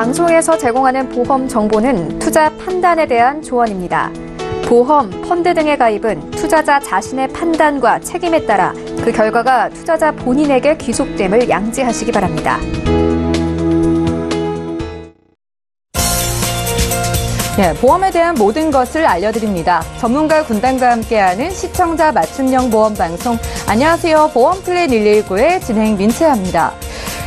방송에서 제공하는 보험 정보는 투자 판단에 대한 조언입니다. 보험, 펀드 등의 가입은 투자자 자신의 판단과 책임에 따라 그 결과가 투자자 본인에게 귀속됨을 양지하시기 바랍니다. 네, 보험에 대한 모든 것을 알려드립니다. 전문가 군단과 함께하는 시청자 맞춤형 보험 방송. 안녕하세요. 보험 플랜 119의 진행 민채아입니다.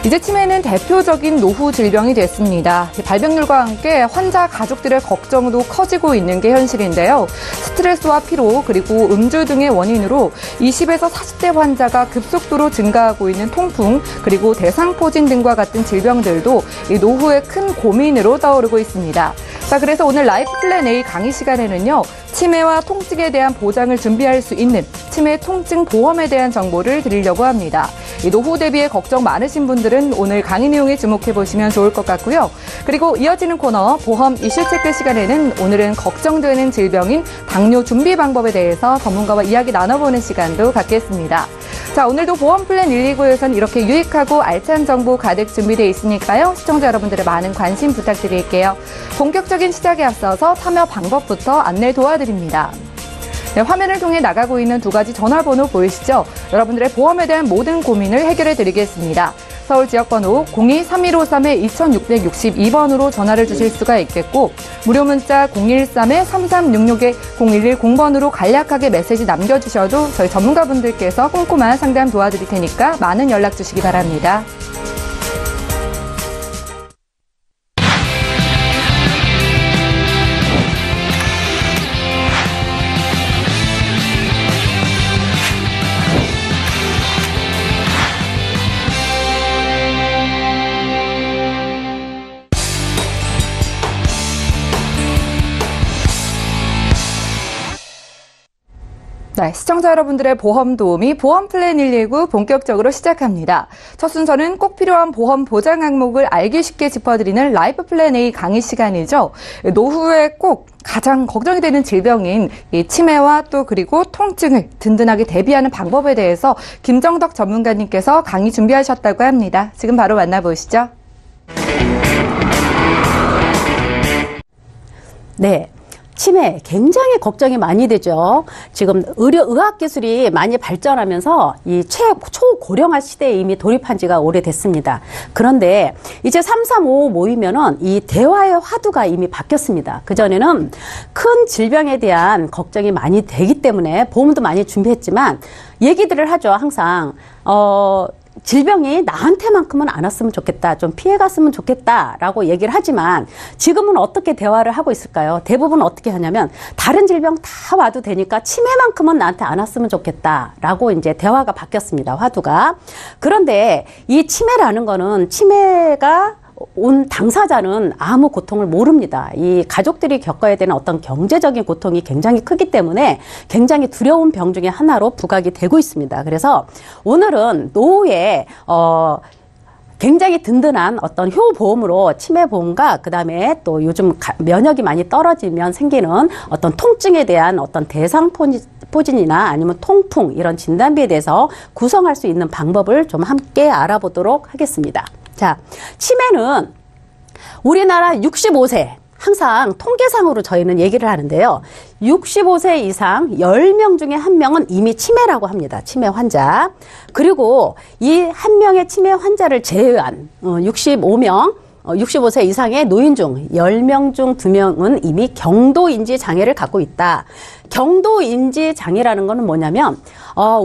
이제 치매는 대표적인 노후 질병이 됐습니다. 발병률과 함께 환자 가족들의 걱정도 커지고 있는 게 현실인데요. 스트레스와 피로 그리고 음주 등의 원인으로 20에서 40대 환자가 급속도로 증가하고 있는 통풍 그리고 대상포진 등과 같은 질병들도 이 노후의 큰 고민으로 떠오르고 있습니다. 자, 그래서 오늘 라이프 플랜 A 강의 시간에는요. 치매와 통증에 대한 보장을 준비할 수 있는 치매 통증 보험에 대한 정보를 드리려고 합니다. 이 노후 대비에 걱정 많으신 분들은 오늘 강의 내용에 주목해 보시면 좋을 것 같고요. 그리고 이어지는 코너 보험 이슈 체크 시간에는 오늘은 걱정되는 질병인 당뇨 준비 방법에 대해서 전문가와 이야기 나눠보는 시간도 갖겠습니다. 자, 오늘도 보험 플랜 119에서는 이렇게 유익하고 알찬 정보 가득 준비되어 있으니까요. 시청자 여러분들의 많은 관심 부탁드릴게요. 본격적인 시작에 앞서서 참여 방법부터 안내 도와드립니다. 네, 화면을 통해 나가고 있는 두 가지 전화번호 보이시죠? 여러분들의 보험에 대한 모든 고민을 해결해 드리겠습니다. 서울 지역번호 02-315-2662번으로 전화를 주실 수가 있겠고 무료 문자 013-3366-0110번으로 간략하게 메시지 남겨주셔도 저희 전문가분들께서 꼼꼼한 상담 도와드릴 테니까 많은 연락 주시기 바랍니다. 네, 시청자 여러분들의 보험 도우미 보험 플랜 119 본격적으로 시작합니다. 첫 순서는 꼭 필요한 보험 보장 항목을 알기 쉽게 짚어드리는 라이프 플랜 A 강의 시간이죠. 노후에 꼭 가장 걱정이 되는 질병인 이 치매와 또 그리고 통증을 든든하게 대비하는 방법에 대해서 김정덕 전문가님께서 강의 준비하셨다고 합니다. 지금 바로 만나보시죠. 네. 치매 굉장히 걱정이 많이 되죠. 지금 의학 기술이 많이 발전하면서 이 초고령화 시대에 이미 돌입한 지가 오래됐습니다. 그런데 이제 3355 모이면은 이 대화의 화두가 이미 바뀌었습니다. 그전에는 큰 질병에 대한 걱정이 많이 되기 때문에 보험도 많이 준비했지만 얘기들을 하죠. 항상 질병이 나한테만큼은 안 왔으면 좋겠다. 좀 피해갔으면 좋겠다라고 얘기를 하지만 지금은 어떻게 대화를 하고 있을까요? 대부분 어떻게 하냐면 다른 질병 다 와도 되니까 치매만큼은 나한테 안 왔으면 좋겠다라고 이제 대화가 바뀌었습니다. 화두가. 그런데 이 치매라는 거는 치매가 온 당사자는 아무 고통을 모릅니다. 이 가족들이 겪어야 되는 어떤 경제적인 고통이 굉장히 크기 때문에 굉장히 두려운 병 중에 하나로 부각이 되고 있습니다. 그래서 오늘은 노후에 굉장히 든든한 어떤 효보험으로 치매보험과 그다음에 또 요즘 면역이 많이 떨어지면 생기는 어떤 통증에 대한 어떤 대상포진이나 아니면 통풍 이런 진단비에 대해서 구성할 수 있는 방법을 좀 함께 알아보도록 하겠습니다. 자, 치매는 우리나라 65세, 항상 통계상으로 저희는 얘기를 하는데요. 65세 이상 10명 중에 1명은 이미 치매라고 합니다. 치매 환자. 그리고 이 1명의 치매 환자를 제외한 65세 이상의 노인 중 10명 중 2명은 이미 경도인지 장애를 갖고 있다. 경도인지 장애라는 거는 뭐냐면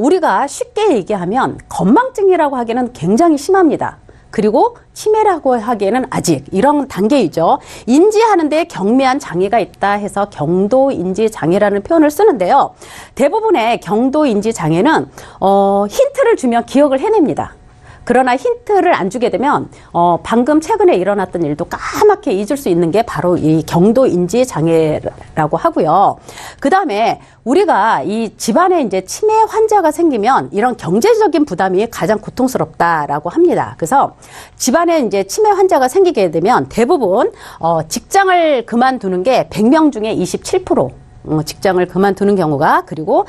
우리가 쉽게 얘기하면 건망증이라고 하기에는 굉장히 심합니다. 그리고 치매라고 하기에는 아직 이런 단계이죠. 인지하는 데 경미한 장애가 있다 해서 경도인지 장애라는 표현을 쓰는데요. 대부분의 경도인지 장애는 힌트를 주면 기억을 해냅니다. 그러나 힌트를 안 주게 되면 방금 최근에 일어났던 일도 까맣게 잊을 수 있는 게 바로 이 경도인지 장애라고 하고요. 그다음에 우리가 이 집안에 이제 치매 환자가 생기면 이런 경제적인 부담이 가장 고통스럽다라고 합니다. 그래서 집안에 이제 치매 환자가 생기게 되면 대부분 직장을 그만두는 게 100명 중에 27%. 직장을 그만두는 경우가, 그리고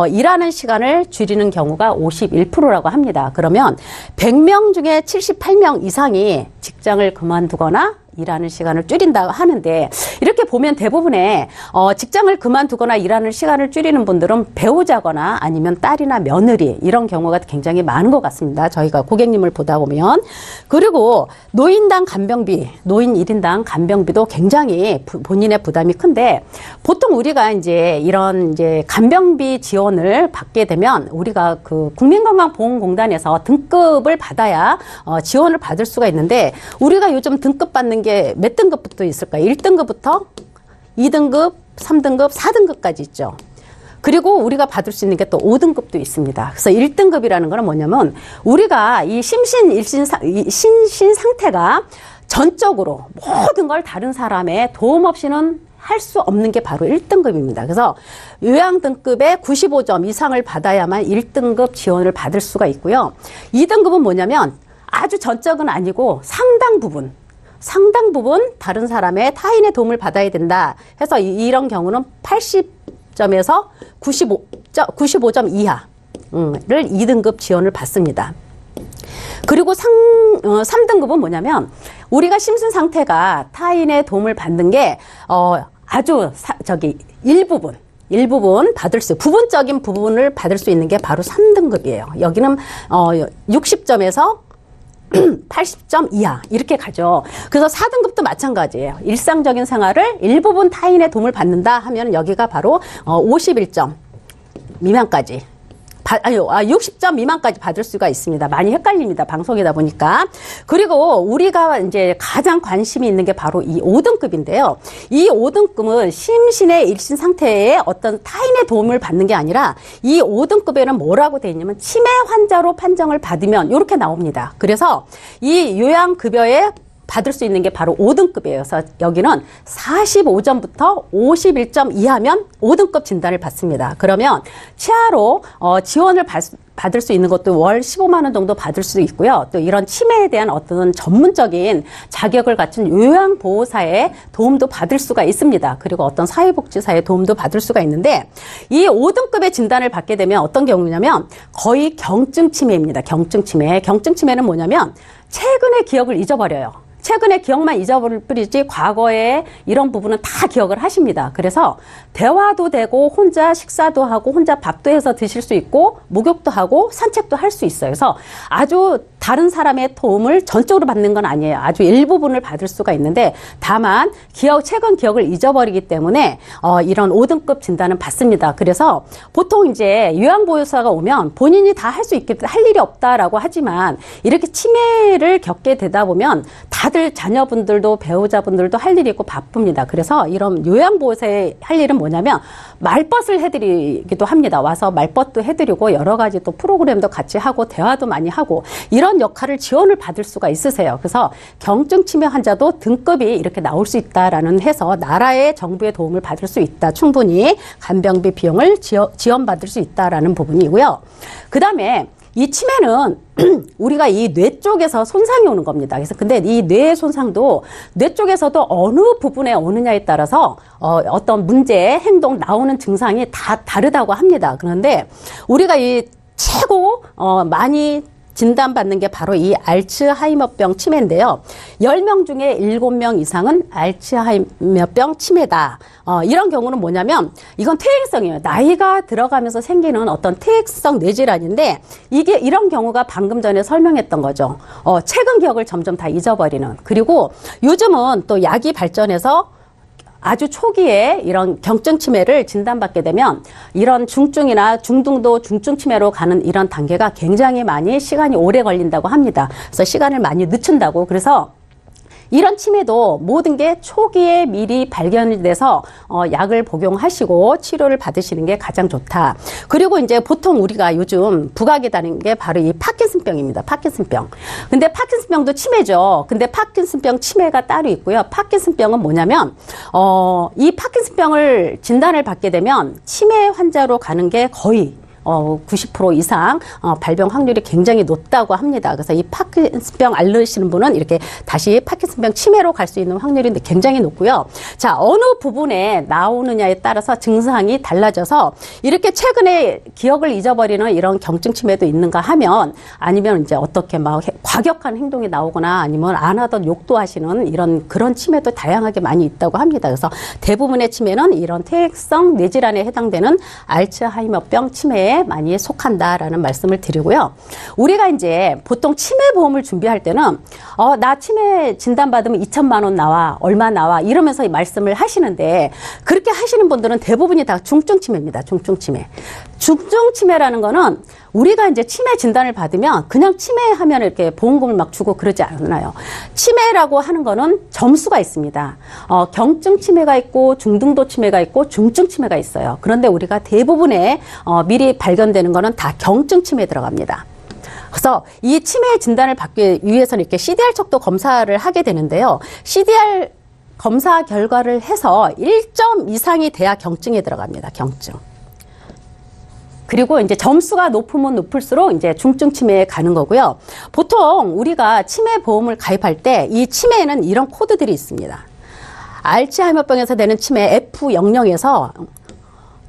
일하는 시간을 줄이는 경우가 51%라고 합니다. 그러면 100명 중에 78명 이상이 직장을 그만두거나 일하는 시간을 줄인다고 하는데, 이렇게 보면 대부분의 직장을 그만두거나 일하는 시간을 줄이는 분들은 배우자거나 아니면 딸이나 며느리, 이런 경우가 굉장히 많은 것 같습니다. 저희가 고객님을 보다 보면. 그리고 노인당 간병비, 노인 1인당 간병비도 굉장히 본인의 부담이 큰데, 보통 우리가 이제 이런 이제 간병비 지원을 받게 되면 우리가 그 국민건강보험공단에서 등급을 받아야 지원을 받을 수가 있는데, 우리가 요즘 등급 받는 게 몇 등급부터 있을까요? 1등급부터 2등급, 3등급, 4등급까지 있죠. 그리고 우리가 받을 수 있는 게 또 5등급도 있습니다. 그래서 1등급이라는 거는 뭐냐면, 우리가 이 심신 상태가 전적으로 모든 걸 다른 사람의 도움 없이는 할 수 없는 게 바로 1등급입니다. 그래서 요양등급의 95점 이상을 받아야만 1등급 지원을 받을 수가 있고요. 2등급은 뭐냐면 아주 전적은 아니고 상당 부분 다른 사람의 타인의 도움을 받아야 된다 해서 이런 경우는 80점에서 95점 이하를 2등급 지원을 받습니다. 그리고 3등급은 뭐냐면, 우리가 심신 상태가 타인의 도움을 받는 게 아주 일부분 받을 수, 부분적인 부분을 받을 수 있는 게 바로 3등급이에요. 여기는 60점에서 80점 이하 이렇게 가죠. 그래서 4등급도 마찬가지예요. 일상적인 생활을 일부분 타인의 도움을 받는다 하면 여기가 바로 51점 미만까지, 60점 미만까지 받을 수가 있습니다. 많이 헷갈립니다. 방송이다 보니까. 그리고 우리가 이제 가장 관심이 있는 게 바로 이 5등급인데요. 이 5등급은 심신의 일신 상태에 어떤 타인의 도움을 받는 게 아니라, 이 5등급에는 뭐라고 되어 있냐면 치매 환자로 판정을 받으면 이렇게 나옵니다. 그래서 이 요양급여에 받을 수 있는 게 바로 5등급이에요. 그래서 여기는 45점부터 51점 이하면 5등급 진단을 받습니다. 그러면 치아로 지원을 받을 수 있는 것도 월 15만 원 정도 받을 수 있고요. 또 이런 치매에 대한 어떤 전문적인 자격을 갖춘 요양보호사의 도움도 받을 수가 있습니다. 그리고 어떤 사회복지사의 도움도 받을 수가 있는데, 이 5등급의 진단을 받게 되면 어떤 경우냐면 거의 경증 치매입니다. 경증 치매. 경증 치매는 뭐냐면 최근의 기억을 잊어버려요. 최근의 기억만 잊어버리지 과거에 이런 부분은 다 기억을 하십니다. 그래서 대화도 되고 혼자 식사도 하고 혼자 밥도 해서 드실 수 있고 목욕도 하고 산책도 할 수 있어요. 그래서 아주 다른 사람의 도움을 전적으로 받는 건 아니에요. 아주 일부분을 받을 수가 있는데, 다만 최근 기억을 잊어버리기 때문에 이런 5등급 진단은 받습니다. 그래서 보통 이제 요양보호사가 오면 본인이 다 할 수 있겠다, 할 일이 없다라고 하지만, 이렇게 치매를 겪게 되다 보면 다들 자녀분들도 배우자분들도 할 일이 있고 바쁩니다. 그래서 이런 요양보호사의 할 일은 뭐냐면 말벗을 해드리기도 합니다. 와서 말벗도 해드리고 여러 가지 또 프로그램도 같이 하고 대화도 많이 하고, 이런 역할을 지원을 받을 수가 있으세요. 그래서 경증 치매 환자도 등급이 이렇게 나올 수 있다라는 해서 나라의 정부의 도움을 받을 수 있다. 충분히 간병비 비용을 지원받을 수 있다라는 부분이고요. 그 다음에 이 치매는 우리가 이 뇌 쪽에서 손상이 오는 겁니다. 그래서 근데 이 뇌의 손상도 뇌 쪽에서도 어느 부분에 오느냐에 따라서 어떤 문제, 행동, 나오는 증상이 다 다르다고 합니다. 그런데 우리가 이 최고 많이 진단받는 게 바로 이 알츠하이머병 치매인데요. 10명 중에 7명 이상은 알츠하이머병 치매다. 이런 경우는 뭐냐면 이건 퇴행성이에요. 나이가 들어가면서 생기는 어떤 퇴행성 뇌질환인데, 이게 이런 경우가 방금 전에 설명했던 거죠. 최근 기억을 점점 다 잊어버리는. 그리고 요즘은 또 약이 발전해서 아주 초기에 이런 경증 치매를 진단받게 되면 이런 중증이나 중등도 중증 치매로 가는 이런 단계가 굉장히 많이 시간이 오래 걸린다고 합니다. 그래서 시간을 많이 늦춘다고. 그래서 이런 치매도 모든 게 초기에 미리 발견이 돼서 약을 복용하시고 치료를 받으시는 게 가장 좋다. 그리고 이제 보통 우리가 요즘 부각이라는 게 바로 이 파킨슨병입니다. 파킨슨병. 근데 파킨슨병도 치매죠. 근데 파킨슨병 치매가 따로 있고요. 파킨슨병은 뭐냐면 이 파킨슨병을 진단을 받게 되면 치매 환자로 가는 게 거의 90% 이상 발병 확률이 굉장히 높다고 합니다. 그래서 이 파킨슨병 앓으시는 분은 이렇게 다시 파킨슨병 치매로 갈 수 있는 확률이 굉장히 높고요. 자, 어느 부분에 나오느냐에 따라서 증상이 달라져서 이렇게 최근에 기억을 잊어버리는 이런 경증 치매도 있는가 하면 아니면 이제 어떻게 막 과격한 행동이 나오거나 아니면 안 하던 욕도 하시는 그런 치매도 다양하게 많이 있다고 합니다. 그래서 대부분의 치매는 이런 퇴행성 뇌질환에 해당되는 알츠하이머병 치매에 많이 속한다라는 말씀을 드리고요. 우리가 이제 보통 치매 보험을 준비할 때는 나 치매 진단 받으면 2천만 원 나와, 얼마 나와 이러면서 말씀을 하시는데 그렇게 하시는 분들은 대부분이 다 중증 치매입니다. 중증 치매. 중증 치매라는 거는 우리가 이제 치매 진단을 받으면 그냥 치매하면 이렇게 보험금을 막 주고 그러지 않아요. 치매라고 하는 거는 점수가 있습니다. 경증 치매가 있고 중등도 치매가 있고 중증 치매가 있어요. 그런데 우리가 대부분의 미리 발견되는 거는 다 경증 치매에 들어갑니다. 그래서 이 치매 진단을 받기 위해서는 이렇게 CDR 척도 검사를 하게 되는데요. CDR 검사 결과를 해서 1점 이상이 돼야 경증에 들어갑니다. 경증. 그리고 이제 점수가 높으면 높을수록 이제 중증 치매에 가는 거고요. 보통 우리가 치매 보험을 가입할 때 이 치매에는 이런 코드들이 있습니다. 알츠하이머병에서 되는 치매 F00에서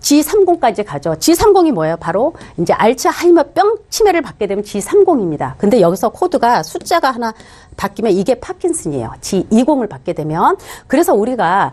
G30까지 가죠. G30이 뭐예요? 바로 이제 알츠하이머병 치매를 받게 되면 G30입니다. 근데 여기서 코드가 숫자가 하나 바뀌면 이게 파킨슨이에요. G20을 받게 되면. 그래서 우리가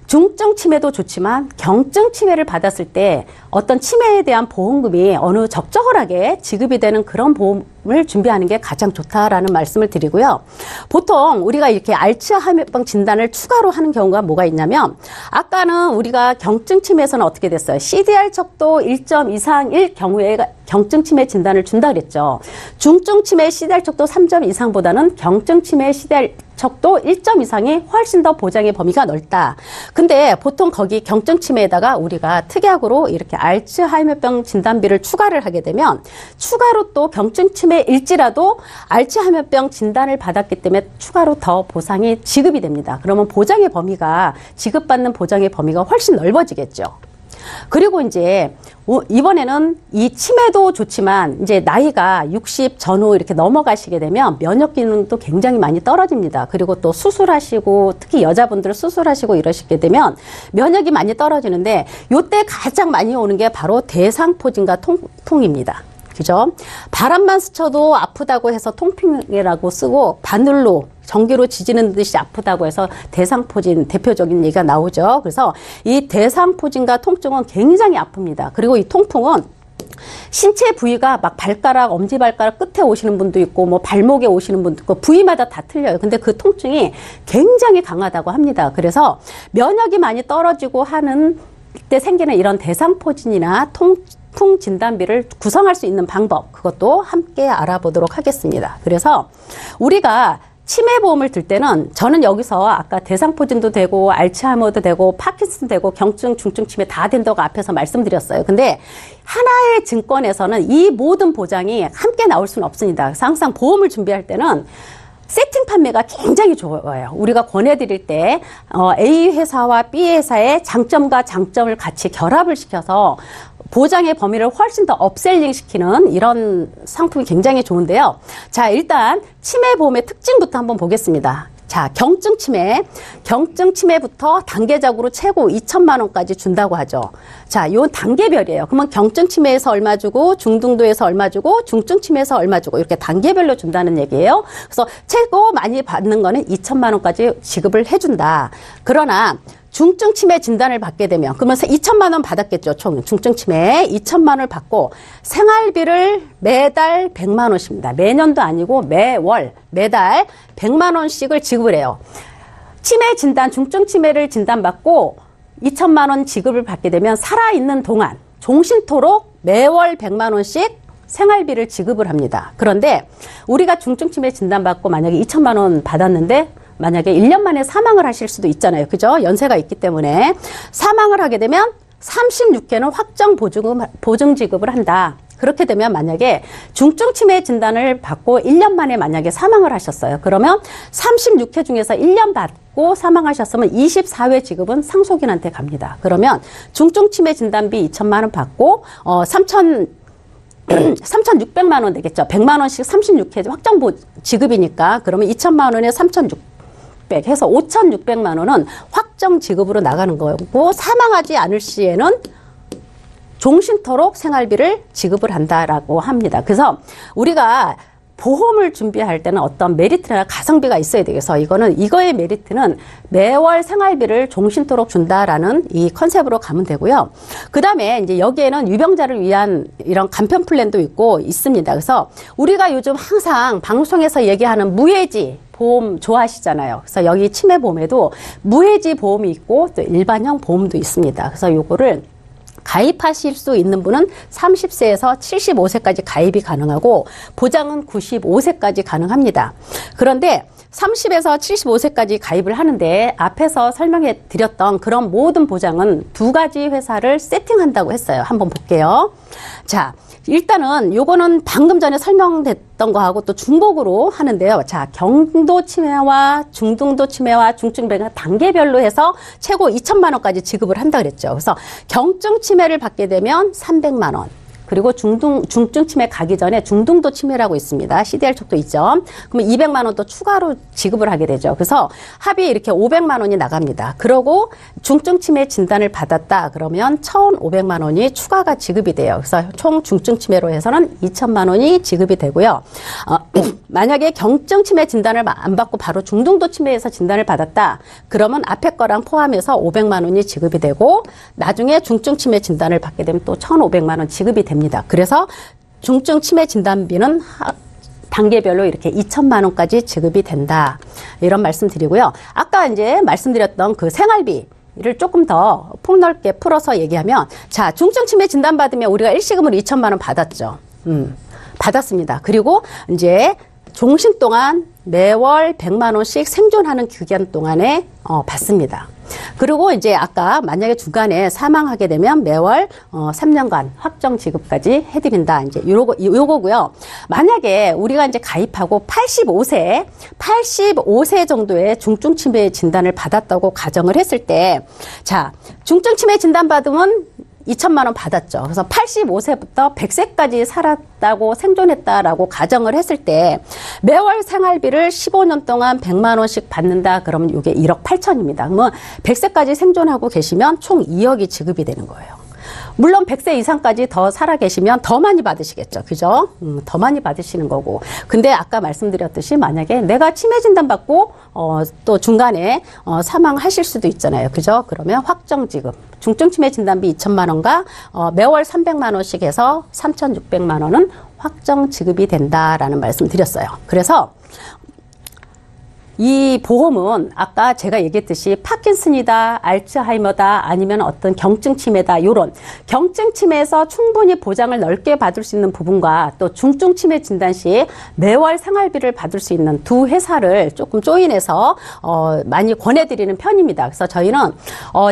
중증 치매도 좋지만 경증 치매를 받았을 때 어떤 치매에 대한 보험금이 어느 적절하게 지급이 되는 그런 보험을 준비하는 게 가장 좋다라는 말씀을 드리고요. 보통 우리가 이렇게 알츠하이머병 진단을 추가로 하는 경우가 뭐가 있냐면 아까는 우리가 경증 치매에서는 어떻게 됐어요? CDR 척도 1점 이상일 경우에 경증 치매 진단을 준다 그랬죠. 중증 치매 CDR 척도 3점 이상보다는 경증 치매 CDR 척도 1점 이상이 훨씬 더 보장의 범위가 넓다. 근데 보통 거기 경증 치매에다가 우리가 특약으로 이렇게 알츠하이머병 진단비를 추가를 하게 되면 추가로 또 경증 치매일지라도 알츠하이머병 진단을 받았기 때문에 추가로 더 보상이 지급이 됩니다. 그러면 보장의 범위가 지급받는 보장의 범위가 훨씬 넓어지겠죠. 그리고 이제 이번에는 이 치매도 좋지만 이제 나이가 60 전후 이렇게 넘어가시게 되면 면역 기능도 굉장히 많이 떨어집니다. 그리고 또 수술하시고 특히 여자분들 수술하시고 이러시게 되면 면역이 많이 떨어지는데 요때 가장 많이 오는 게 바로 대상포진과 통풍입니다. 그죠? 바람만 스쳐도 아프다고 해서 통풍이라고 쓰고 바늘로 전기로 지지는 듯이 아프다고 해서 대상포진 대표적인 얘기가 나오죠. 그래서 이 대상포진과 통증은 굉장히 아픕니다. 그리고 이 통풍은 신체 부위가 막 발가락, 엄지발가락 끝에 오시는 분도 있고 뭐 발목에 오시는 분도 있고 부위마다 다 틀려요. 근데 그 통증이 굉장히 강하다고 합니다. 그래서 면역이 많이 떨어지고 하는 때 생기는 이런 대상포진이나 통풍 진단비를 구성할 수 있는 방법, 그것도 함께 알아보도록 하겠습니다. 그래서 우리가 치매보험을 들 때는 저는 여기서 아까 대상포진도 되고 알츠하이머도 되고 파킨슨 되고 경증, 중증 치매 다 된다고 앞에서 말씀드렸어요. 근데 하나의 증권에서는 이 모든 보장이 함께 나올 수는 없습니다. 그래서 항상 보험을 준비할 때는 세팅 판매가 굉장히 좋아요. 우리가 권해드릴 때 A 회사와 B 회사의 장점과 장점을 같이 결합을 시켜서 보장의 범위를 훨씬 더 업셀링 시키는 이런 상품이 굉장히 좋은데요. 자, 일단 치매보험의 특징부터 한번 보겠습니다. 자, 경증 치매부터 단계적으로 최고 2천만 원까지 준다고 하죠. 자, 요 단계별이에요. 그러면 경증 치매에서 얼마 주고, 중등도에서 얼마 주고, 중증 치매에서 얼마 주고 이렇게 단계별로 준다는 얘기예요. 그래서 최고 많이 받는 거는 2천만 원까지 지급을 해준다. 그러나 중증 치매 진단을 받게 되면 그러면서 2천만 원 받았겠죠. 총 중증 치매 2천만 원을 받고 생활비를 매달 100만 원씩입니다. 매년도 아니고 매월 매달 100만 원씩을 지급을 해요. 치매 진단 중증 치매를 진단받고 2천만 원 지급을 받게 되면 살아있는 동안 종신토록 매월 100만 원씩 생활비를 지급을 합니다. 그런데 우리가 중증 치매 진단받고 만약에 2천만 원 받았는데 만약에 1년 만에 사망을 하실 수도 있잖아요. 그죠? 연세가 있기 때문에 사망을 하게 되면 36회는 확정 보증 지급을 한다. 그렇게 되면 만약에 중증 치매 진단을 받고 1년 만에 만약에 사망을 하셨어요. 그러면 36회 중에서 1년 받고 사망하셨으면 24회 지급은 상속인한테 갑니다. 그러면 중증 치매 진단비 2천만 원 받고 3천 3,600만 원 되겠죠. 100만 원씩 36회 확정 지급이니까 그러면 2천만 원에 3,600 해서 5,600만 원은 확정 지급으로 나가는 거고 사망하지 않을 시에는 종신토록 생활비를 지급을 한다라고 합니다. 그래서 우리가 보험을 준비할 때는 어떤 메리트나 가성비가 있어야 되겠어. 이거의 메리트는 매월 생활비를 종신토록 준다라는 이 컨셉으로 가면 되고요. 그 다음에 이제 여기에는 유병자를 위한 이런 간편 플랜도 있습니다. 그래서 우리가 요즘 항상 방송에서 얘기하는 무해지 보험 좋아하시잖아요. 그래서 여기 치매보험에도 무해지 보험이 있고 또 일반형 보험도 있습니다. 그래서 요거를 가입하실 수 있는 분은 30세에서 75세까지 가입이 가능하고 보장은 95세까지 가능합니다. 그런데 30에서 75세까지 가입을 하는데 앞에서 설명해 드렸던 그런 모든 보장은 2가지 회사를 세팅한다고 했어요. 한번 볼게요. 자, 일단은 요거는 방금 전에 설명됐던 거하고 또 중복으로 하는데요. 자, 경도 치매와 중등도 치매와 중증 치매가 단계별로 해서 최고 2천만 원까지 지급을 한다 그랬죠. 그래서 경증 치매를 받게 되면 300만 원. 그리고 중증 치매 가기 전에 중등도 치매라고 있습니다. CDR 촉도 있죠. 그러면 200만 원 또 추가로 지급을 하게 되죠. 그래서 합이 이렇게 500만 원이 나갑니다. 그러고 중증 치매 진단을 받았다 그러면 1,500만 원이 추가가 지급이 돼요. 그래서 총 중증 치매로 해서는 2천만 원이 지급이 되고요. 만약에 경증 치매 진단을 안 받고 바로 중등도 치매에서 진단을 받았다 그러면 앞에 거랑 포함해서 500만 원이 지급이 되고 나중에 중증 치매 진단을 받게 되면 또 1,500만 원 지급이 됩니다. 그래서 중증 치매 진단비는 단계별로 이렇게 2천만 원까지 지급이 된다. 이런 말씀 드리고요. 아까 이제 말씀드렸던 그 생활비를 조금 더 폭넓게 풀어서 얘기하면 자, 중증 치매 진단 받으면 우리가 일시금으로 2천만 원 받았죠. 받았습니다. 그리고 이제 종신 동안 매월 100만 원씩 생존하는 기간 동안에 받습니다. 그리고 이제 아까 만약에 중간에 사망하게 되면 매월 3년간 확정 지급까지 해드린다. 이제 요거고요. 만약에 우리가 이제 가입하고 85세 정도의 중증 치매 진단을 받았다고 가정을 했을 때, 자, 중증 치매 진단 받으면 2천만 원 받았죠. 그래서 85세부터 100세까지 살았다고 생존했다라고 가정을 했을 때 매월 생활비를 15년 동안 100만 원씩 받는다. 그러면 이게 1억 8천입니다. 그러면 100세까지 생존하고 계시면 총 2억이 지급이 되는 거예요. 물론 100세 이상까지 더 살아 계시면 더 많이 받으시겠죠. 그죠? 더 많이 받으시는 거고. 근데 아까 말씀드렸듯이 만약에 내가 치매 진단 받고 또 중간에 사망하실 수도 있잖아요. 그죠? 그러면 확정 지급. 중증 치매 진단비 2천만 원과 매월 300만 원씩 해서 3,600만 원은 확정 지급이 된다라는 말씀 드렸어요. 그래서 이 보험은 아까 제가 얘기했듯이 파킨슨이다, 알츠하이머다, 아니면 어떤 경증 치매다, 요런 경증 치매에서 충분히 보장을 넓게 받을 수 있는 부분과 또 중증 치매 진단 시 매월 생활비를 받을 수 있는 두 회사를 조금 조인해서 많이 권해드리는 편입니다. 그래서 저희는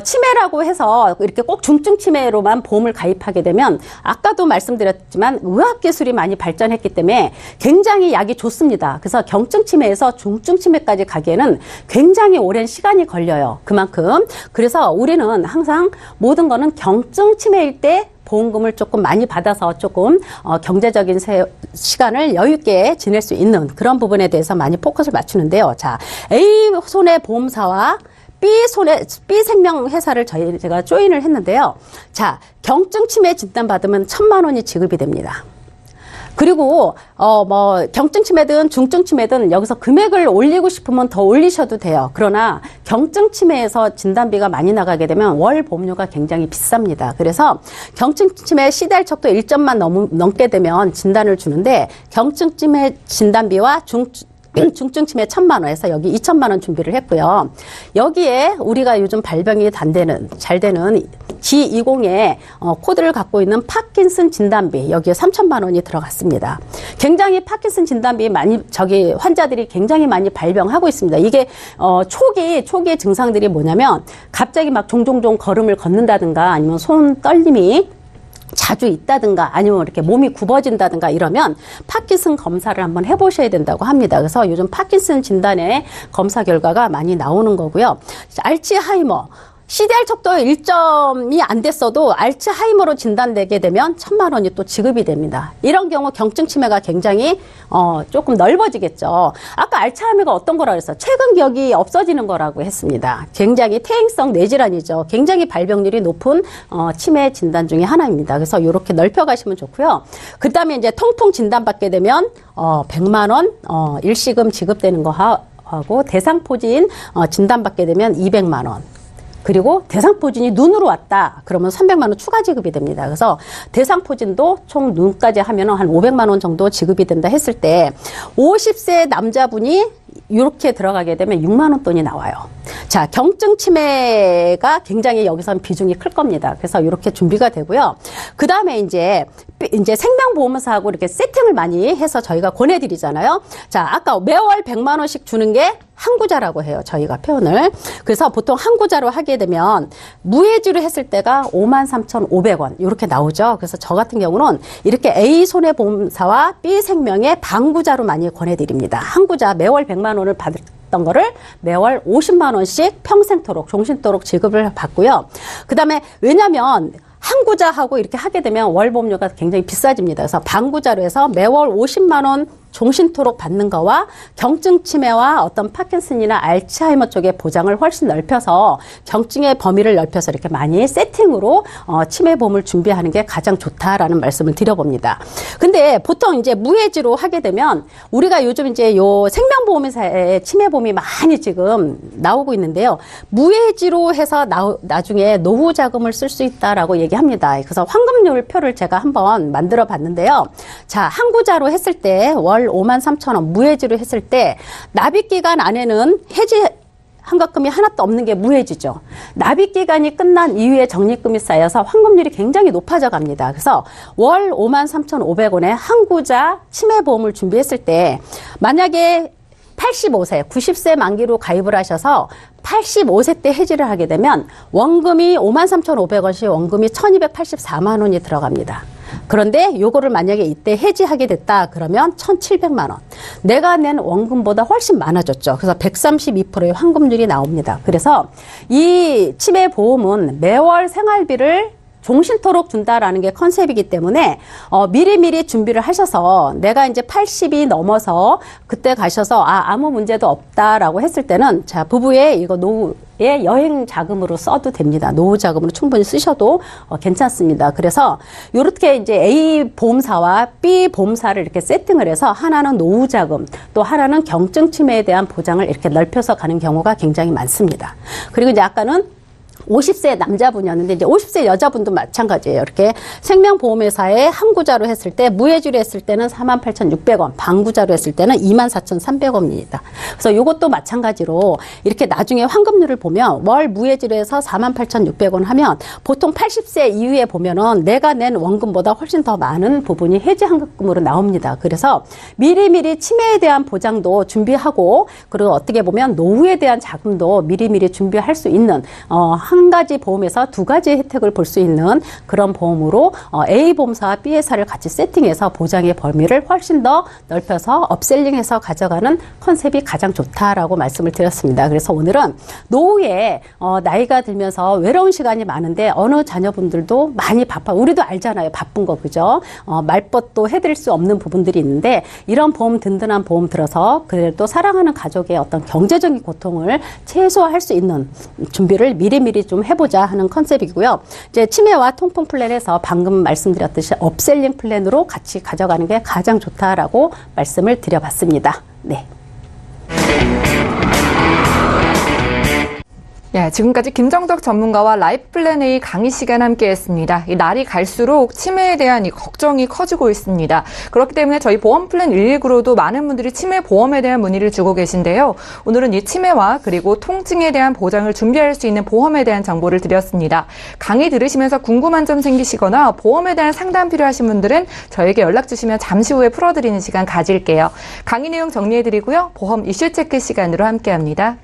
치매라고 해서 이렇게 꼭 중증 치매로만 보험을 가입하게 되면 아까도 말씀드렸지만 의학기술이 많이 발전했기 때문에 굉장히 약이 좋습니다. 그래서 경증 치매에서 중증 치매까지 가기에는 굉장히 오랜 시간이 걸려요. 그만큼. 그래서 우리는 항상 모든 거는 경증 치매일 때 보험금을 조금 많이 받아서 조금 경제적인 시간을 여유 있게 지낼 수 있는 그런 부분에 대해서 많이 포커스를 맞추는데요. 자, A 손해보험사와 B 생명 회사를 제가 조인을 했는데요. 자, 경증 치매 진단 받으면 1,000만 원이 지급이 됩니다. 그리고 경증 치매든 중증 치매든 여기서 금액을 올리고 싶으면 더 올리셔도 돼요. 그러나 경증 치매에서 진단비가 많이 나가게 되면 월 보험료가 굉장히 비쌉니다. 그래서 경증 치매 CDR 척도 1점만 넘게 되면 진단을 주는데 경증 치매 진단비와 중증 치매 1,000만 원에서 여기 2천만 원 준비를 했고요. 여기에 우리가 요즘 발병이 잘 되는 G20의 코드를 갖고 있는 파킨슨 진단비 여기에 3천만 원이 들어갔습니다. 굉장히 파킨슨 진단비 환자들이 굉장히 많이 발병하고 있습니다. 이게 초기 증상들이 뭐냐면 갑자기 막 종종 걸음을 걷는다든가 아니면 손 떨림이 자주 있다든가 아니면 이렇게 몸이 굽어진다든가 이러면 파킨슨 검사를 한번 해보셔야 된다고 합니다. 그래서 요즘 파킨슨 진단의 검사 결과가 많이 나오는 거고요. 알츠하이머 CDR 척도 1점이 안 됐어도 알츠하이머로 진단되게 되면 1,000만 원이 또 지급이 됩니다. 이런 경우 경증 치매가 굉장히 조금 넓어지겠죠. 아까 알츠하이머가 어떤 거라고 했어요? 최근 기억이 없어지는 거라고 했습니다. 굉장히 퇴행성 뇌질환이죠. 굉장히 발병률이 높은 치매 진단 중에 하나입니다. 그래서 이렇게 넓혀가시면 좋고요. 그 다음에 이제 통풍 진단받게 되면 100만 원 일시금 지급되는 거 하고 대상포진 진단받게 되면 200만 원. 그리고 대상포진이 눈으로 왔다. 그러면 300만 원 추가 지급이 됩니다. 그래서 대상포진도 총 눈까지 하면 한 500만 원 정도 지급이 된다 했을 때 50세 남자분이 이렇게 들어가게 되면 6만 원 돈이 나와요. 자, 경증 치매가 굉장히 여기서는 비중이 클 겁니다. 그래서 이렇게 준비가 되고요. 그 다음에 이제 생명보험사하고 이렇게 세팅을 많이 해서 저희가 권해드리잖아요. 자, 아까 매월 100만 원씩 주는 게 항구자라고 해요. 저희가 표현을. 그래서 보통 항구자로 하게 되면 무해지로 했을 때가 53,500원 이렇게 나오죠. 그래서 저 같은 경우는 이렇게 A 손해보험사와 B 생명의 방구자로 많이 권해드립니다. 항구자 매월 100만 원을 받았던 거를 매월 50만 원씩 평생토록 종신토록 지급을 받고요. 그다음에 왜냐면 항구자하고 이렇게 하게 되면 월보험료가 굉장히 비싸집니다. 그래서 방구자로 해서 매월 50만 원 종신토록 받는 거와 경증 치매와 어떤 파킨슨이나 알츠하이머 쪽의 보장을 훨씬 넓혀서 경증의 범위를 넓혀서 이렇게 많이 세팅으로 치매보험을 준비하는 게 가장 좋다라는 말씀을 드려봅니다. 근데 보통 이제 무해지로 하게 되면 우리가 요즘 이제 요 생명보험회사에 치매보험이 많이 지금 나오고 있는데요. 무해지로 해서 나중에 노후 자금을 쓸 수 있다라고 얘기합니다. 그래서 환급률 표를 제가 한번 만들어 봤는데요. 자, 항구자로 했을 때 월 53,000원 무해지로 했을 때 납입기간 안에는 해지 환급금이 하나도 없는 게 무해지죠. 납입기간이 끝난 이후에 적립금이 쌓여서 환급률이 굉장히 높아져 갑니다. 그래서 월 53,500원에 항구자 치매보험을 준비했을 때 만약에 85세, 90세 만기로 가입을 하셔서 85세 때 해지를 하게 되면 원금이 53,500원씩 원금이 1,284만 원이 들어갑니다. 그런데 요거를 만약에 이때 해지하게 됐다 그러면 1,700만 원. 내가 낸 원금보다 훨씬 많아졌죠. 그래서 132%의 환급률이 나옵니다. 그래서 이 치매보험은 매월 생활비를 종신토록 준다라는 게 컨셉이기 때문에 미리미리 준비를 하셔서 내가 이제 80이 넘어서 그때 가셔서 아무 문제도 없다라고 했을 때는 자, 부부의 이거 노후의 여행 자금으로 써도 됩니다. 노후 자금으로 충분히 쓰셔도 괜찮습니다. 그래서 이렇게 이제 A 보험사와 B 보험사를 이렇게 세팅을 해서 하나는 노후 자금, 또 하나는 경증 치매에 대한 보장을 이렇게 넓혀서 가는 경우가 굉장히 많습니다. 그리고 이제 아까는 50세 남자분이었는데 이제 50세 여자분도 마찬가지예요. 이렇게 생명보험회사에 항구자로 했을 때 무해지로 했을 때는 48,600원, 방구자로 했을 때는 24,300원입니다. 그래서 이것도 마찬가지로 이렇게 나중에 환급률을 보면 월 무해지로 해서 48,600원 하면 보통 80세 이후에 보면은 내가 낸 원금보다 훨씬 더 많은 부분이 해지 환급금으로 나옵니다. 그래서 미리미리 치매에 대한 보장도 준비하고 그리고 어떻게 보면 노후에 대한 자금도 미리미리 준비할 수 있는 한 가지 보험에서 두 가지 혜택을 볼 수 있는 그런 보험으로 A 보험사와 B 회사를 같이 세팅해서 보장의 범위를 훨씬 더 넓혀서 업셀링해서 가져가는 컨셉이 가장 좋다라고 말씀을 드렸습니다. 그래서 오늘은 노후에 나이가 들면서 외로운 시간이 많은데 어느 자녀분들도 많이 우리도 알잖아요. 바쁜 거 그죠? 말벗도 해드릴 수 없는 부분들이 있는데 이런 보험 든든한 보험 들어서 그래도 사랑하는 가족의 어떤 경제적인 고통을 최소화할 수 있는 준비를 미리미리 좀 해보자 하는 컨셉이고요. 이제 치매와 통풍 플랜에서 방금 말씀드렸듯이 업셀링 플랜으로 같이 가져가는 게 가장 좋다라고 말씀을 드려봤습니다. 네. 예, 지금까지 김정덕 전문가와 라이프 플랜 A 강의 시간 함께했습니다. 이 날이 갈수록 치매에 대한 이 걱정이 커지고 있습니다. 그렇기 때문에 저희 보험 플랜 119로도 많은 분들이 치매 보험에 대한 문의를 주고 계신데요. 오늘은 이 치매와 그리고 통증에 대한 보장을 준비할 수 있는 보험에 대한 정보를 드렸습니다. 강의 들으시면서 궁금한 점 생기시거나 보험에 대한 상담 필요하신 분들은 저에게 연락 주시면 잠시 후에 풀어드리는 시간 가질게요. 강의 내용 정리해드리고요. 보험 이슈 체크 시간으로 함께합니다.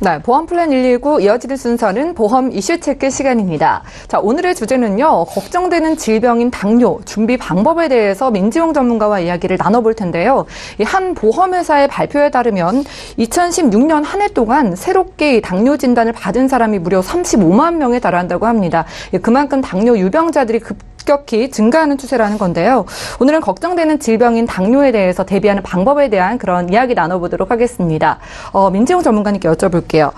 네, 보험 플랜 119 이어지는 순서는 보험 이슈 체크 시간입니다. 자, 오늘의 주제는요, 걱정되는 질병인 당뇨 준비 방법에 대해서 민지용 전문가와 이야기를 나눠볼 텐데요. 이 한 보험회사의 발표에 따르면 2016년 한 해 동안 새롭게 이 당뇨 진단을 받은 사람이 무려 35만 명에 달한다고 합니다. 그만큼 당뇨 유병자들이 급격히 증가하는 추세라는 건데요. 오늘은 걱정되는 질병인 당뇨에 대해서 대비하는 방법에 대한 그런 이야기 나눠보도록 하겠습니다. 민지용 전문가님께 여쭤볼게요.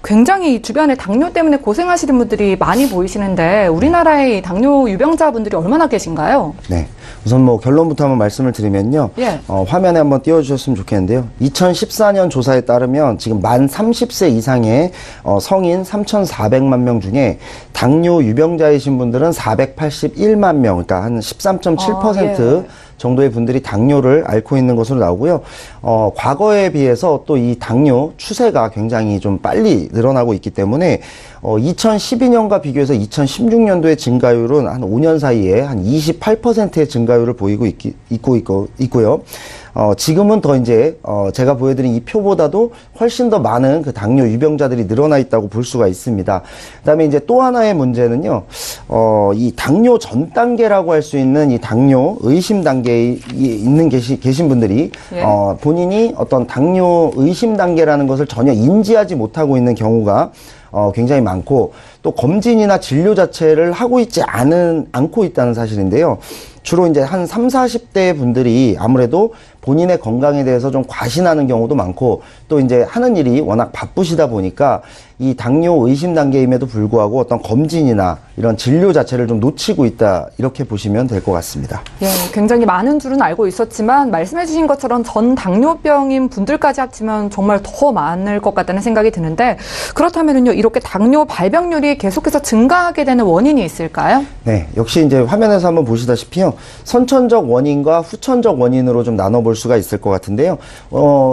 굉장히 주변에 당뇨 때문에 고생하시는 분들이 많이 보이시는데 우리나라의 당뇨 유병자분들이 얼마나 계신가요? 네. 우선 뭐 결론부터 한번 말씀을 드리면요. 예. 화면에 한번 띄워주셨으면 좋겠는데요. 2014년 조사에 따르면 지금 만 30세 이상의 성인 3,400만 명 중에 당뇨 유병자이신 분들은 481만 명, 그러니까 한 13.7% 정도의 분들이 당뇨를 앓고 있는 것으로 나오고요. 과거에 비해서 또 이 당뇨 추세가 굉장히 좀 빨리 늘어나고 있기 때문에 2012년과 비교해서 2016년도의 증가율은 한 5년 사이에 한 28%의 증가율을 보이고 있고요. 지금은 더 이제 제가 보여드린 이 표보다도 훨씬 더 많은 그 당뇨 유병자들이 늘어나 있다고 볼 수가 있습니다. 그다음에 이제 또 하나의 문제는요, 이 당뇨 전 단계라고 할 수 있는 이 당뇨 의심 단계에 계신 분들이 본인이 어떤 당뇨 의심 단계라는 것을 전혀 인지하지 못하고 있는 경우가 굉장히 많고, 또 검진이나 진료 자체를 하고 있지 않고 있다는 사실인데요. 주로 이제 한 30, 40대 분들이 아무래도 본인의 건강에 대해서 좀 과신하는 경우도 많고, 또 이제 하는 일이 워낙 바쁘시다 보니까 이 당뇨 의심 단계임에도 불구하고 어떤 검진이나 이런 진료 자체를 좀 놓치고 있다, 이렇게 보시면 될 것 같습니다. 예, 굉장히 많은 줄은 알고 있었지만 말씀해 주신 것처럼 전 당뇨병인 분들까지 합치면 정말 더 많을 것 같다는 생각이 드는데, 그렇다면요, 이렇게 당뇨 발병률이 계속해서 증가하게 되는 원인이 있을까요? 네, 역시 이제 화면에서 한번 보시다시피요, 선천적 원인과 후천적 원인으로 좀 나눠볼 수가 있을 것 같은데요.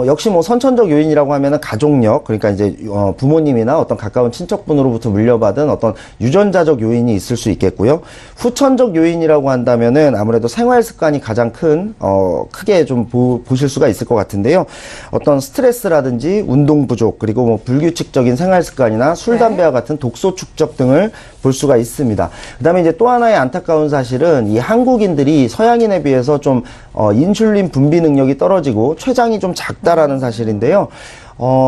역시 뭐 선천적 요인이라고 하면은 가족력, 그러니까 이제 부모님이나 어떤 가까운 친척분으로부터 물려받은 어떤 유전자적 요인이 있을 수 있겠고요. 후천적 요인이라고 한다면은 아무래도 생활 습관이 가장 크게 좀 보실 수가 있을 것 같은데요. 어떤 스트레스라든지 운동 부족, 그리고 뭐 불규칙적인 생활 습관이나 술, 담배와 같은 독소 축적 등을 볼 수가 있습니다. 그다음에 이제 또 하나의 안타까운 사실은 이 한국인들이 서양인에 비해서 좀 인슐린 분비 능력이 떨어지고 췌장이 좀 작다라는 사실인데요.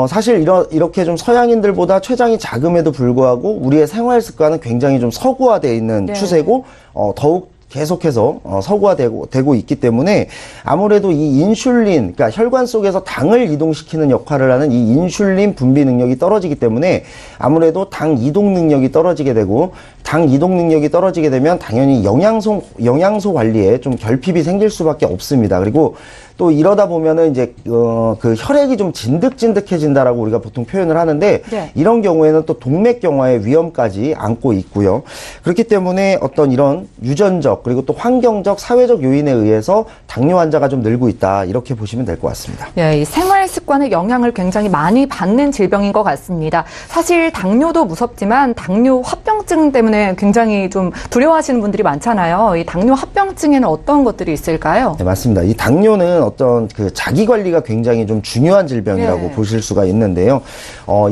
사실 이렇게 좀 서양인들보다 췌장이 작음에도 불구하고 우리의 생활 습관은 굉장히 좀 서구화되어 있는 추세고, 더욱 계속해서 서구화되고 있기 때문에 아무래도 이 인슐린, 그러니까 혈관 속에서 당을 이동시키는 역할을 하는 이 인슐린 분비 능력이 떨어지기 때문에 아무래도 당 이동 능력이 떨어지게 되고, 당 이동 능력이 떨어지게 되면 당연히 영양소 관리에 좀 결핍이 생길 수밖에 없습니다. 그리고 또 이러다 보면은 이제 그 혈액이 좀 진득진득해진다라고 우리가 보통 표현을 하는데, 이런 경우에는 또 동맥경화의 위험까지 안고 있고요. 그렇기 때문에 어떤 이런 유전적, 그리고 또 환경적, 사회적 요인에 의해서 당뇨 환자가 좀 늘고 있다, 이렇게 보시면 될 것 같습니다. 예, 이 생활 습관의 영향을 굉장히 많이 받는 질병인 것 같습니다. 사실 당뇨도 무섭지만 당뇨 합병증 때문에 굉장히 좀 두려워하시는 분들이 많잖아요. 이 당뇨 합병증에는 어떤 것들이 있을까요? 네, 맞습니다. 이 당뇨는 어떤 그 자기 관리가 굉장히 좀 중요한 질병이라고 보실 수가 있는데요.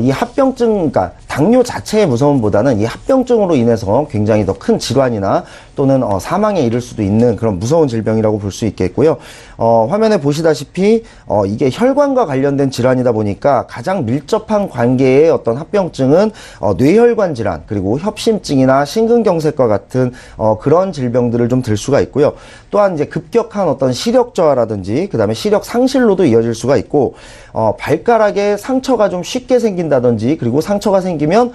이 합병증, 그러니까 당뇨 자체의 무서움보다는 이 합병증으로 인해서 굉장히 더 큰 질환이나 또는 사망에 이를 수도 있는 그런 무서운 질병이라고 볼 수 있겠고요. 화면에 보시다시피 이게 혈관과 관련된 질환이다 보니까 가장 밀접한 관계의 어떤 합병증은 뇌혈관 질환, 그리고 협심증이나 심근경색과 같은 그런 질병들을 좀 들 수가 있고요. 또한 이제 급격한 어떤 시력 저하라든지 그다음에 시력 상실로도 이어질 수가 있고, 발가락에 상처가 좀 쉽게 생긴다든지, 그리고 상처가 생기면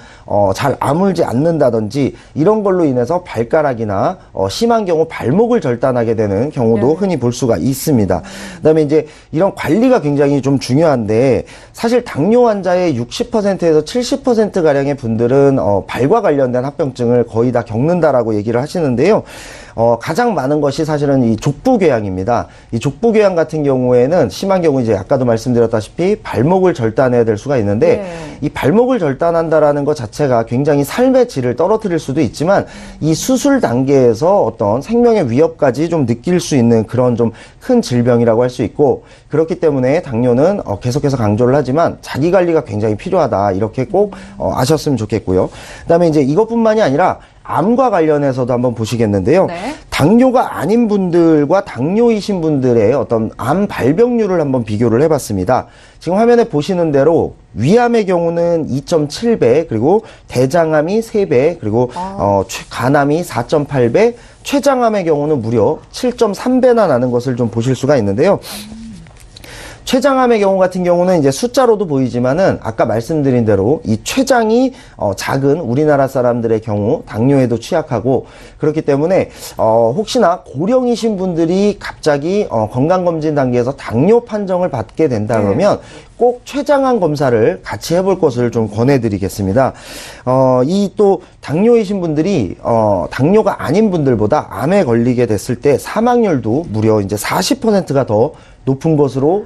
잘 아물지 않는다든지, 이런 걸로 인해서 발가락이나 심한 경우 발목을 절단하게 되는 경우도 흔히 볼 수가 있습니다. 그다음에 이제 이런 관리가 굉장히 좀 중요한데, 사실 당뇨 환자의 60%에서 70%가량의 분들은 발과 관련된 합병증을 거의 다 겪는다라고 얘기를 하시는데요. 가장 많은 것이 사실은 이 족부궤양입니다. 이 족부궤양 같은 경우에는 심한 경우 이제 아까도 말씀드렸다시피 발목을 절단해야 될 수가 있는데 이 발목을 절단한다라는 것 자체가 굉장히 삶의 질을 떨어뜨릴 수도 있지만 이 수술 단계에서 어떤 생명의 위협까지 좀 느낄 수 있는 그런 좀 큰 질병이라고 할 수 있고, 그렇기 때문에 당뇨는 계속해서 강조를 하지만 자기 관리가 굉장히 필요하다, 이렇게 꼭 아셨으면 좋겠고요. 그다음에 이제 이것뿐만이 아니라 암과 관련해서도 한번 보시겠는데요. 네. 당뇨가 아닌 분들과 당뇨이신 분들의 어떤 암 발병률을 한번 비교를 해봤습니다. 지금 화면에 보시는 대로 위암의 경우는 2.7배, 그리고 대장암이 3배, 그리고 간암이 4.8배, 췌장암의 경우는 무려 7.3배나 나는 것을 좀 보실 수가 있는데요. 췌장암의 경우 같은 경우는 이제 숫자로도 보이지만은 아까 말씀드린 대로 이 췌장이 작은 우리나라 사람들의 경우 당뇨에도 취약하고, 그렇기 때문에 혹시나 고령이신 분들이 갑자기 건강검진 단계에서 당뇨 판정을 받게 된다 그러면 꼭 췌장암 검사를 같이 해볼 것을 좀 권해드리겠습니다. 이 또 당뇨이신 분들이 당뇨가 아닌 분들보다 암에 걸리게 됐을 때 사망률도 무려 이제 40%가 더 높은 것으로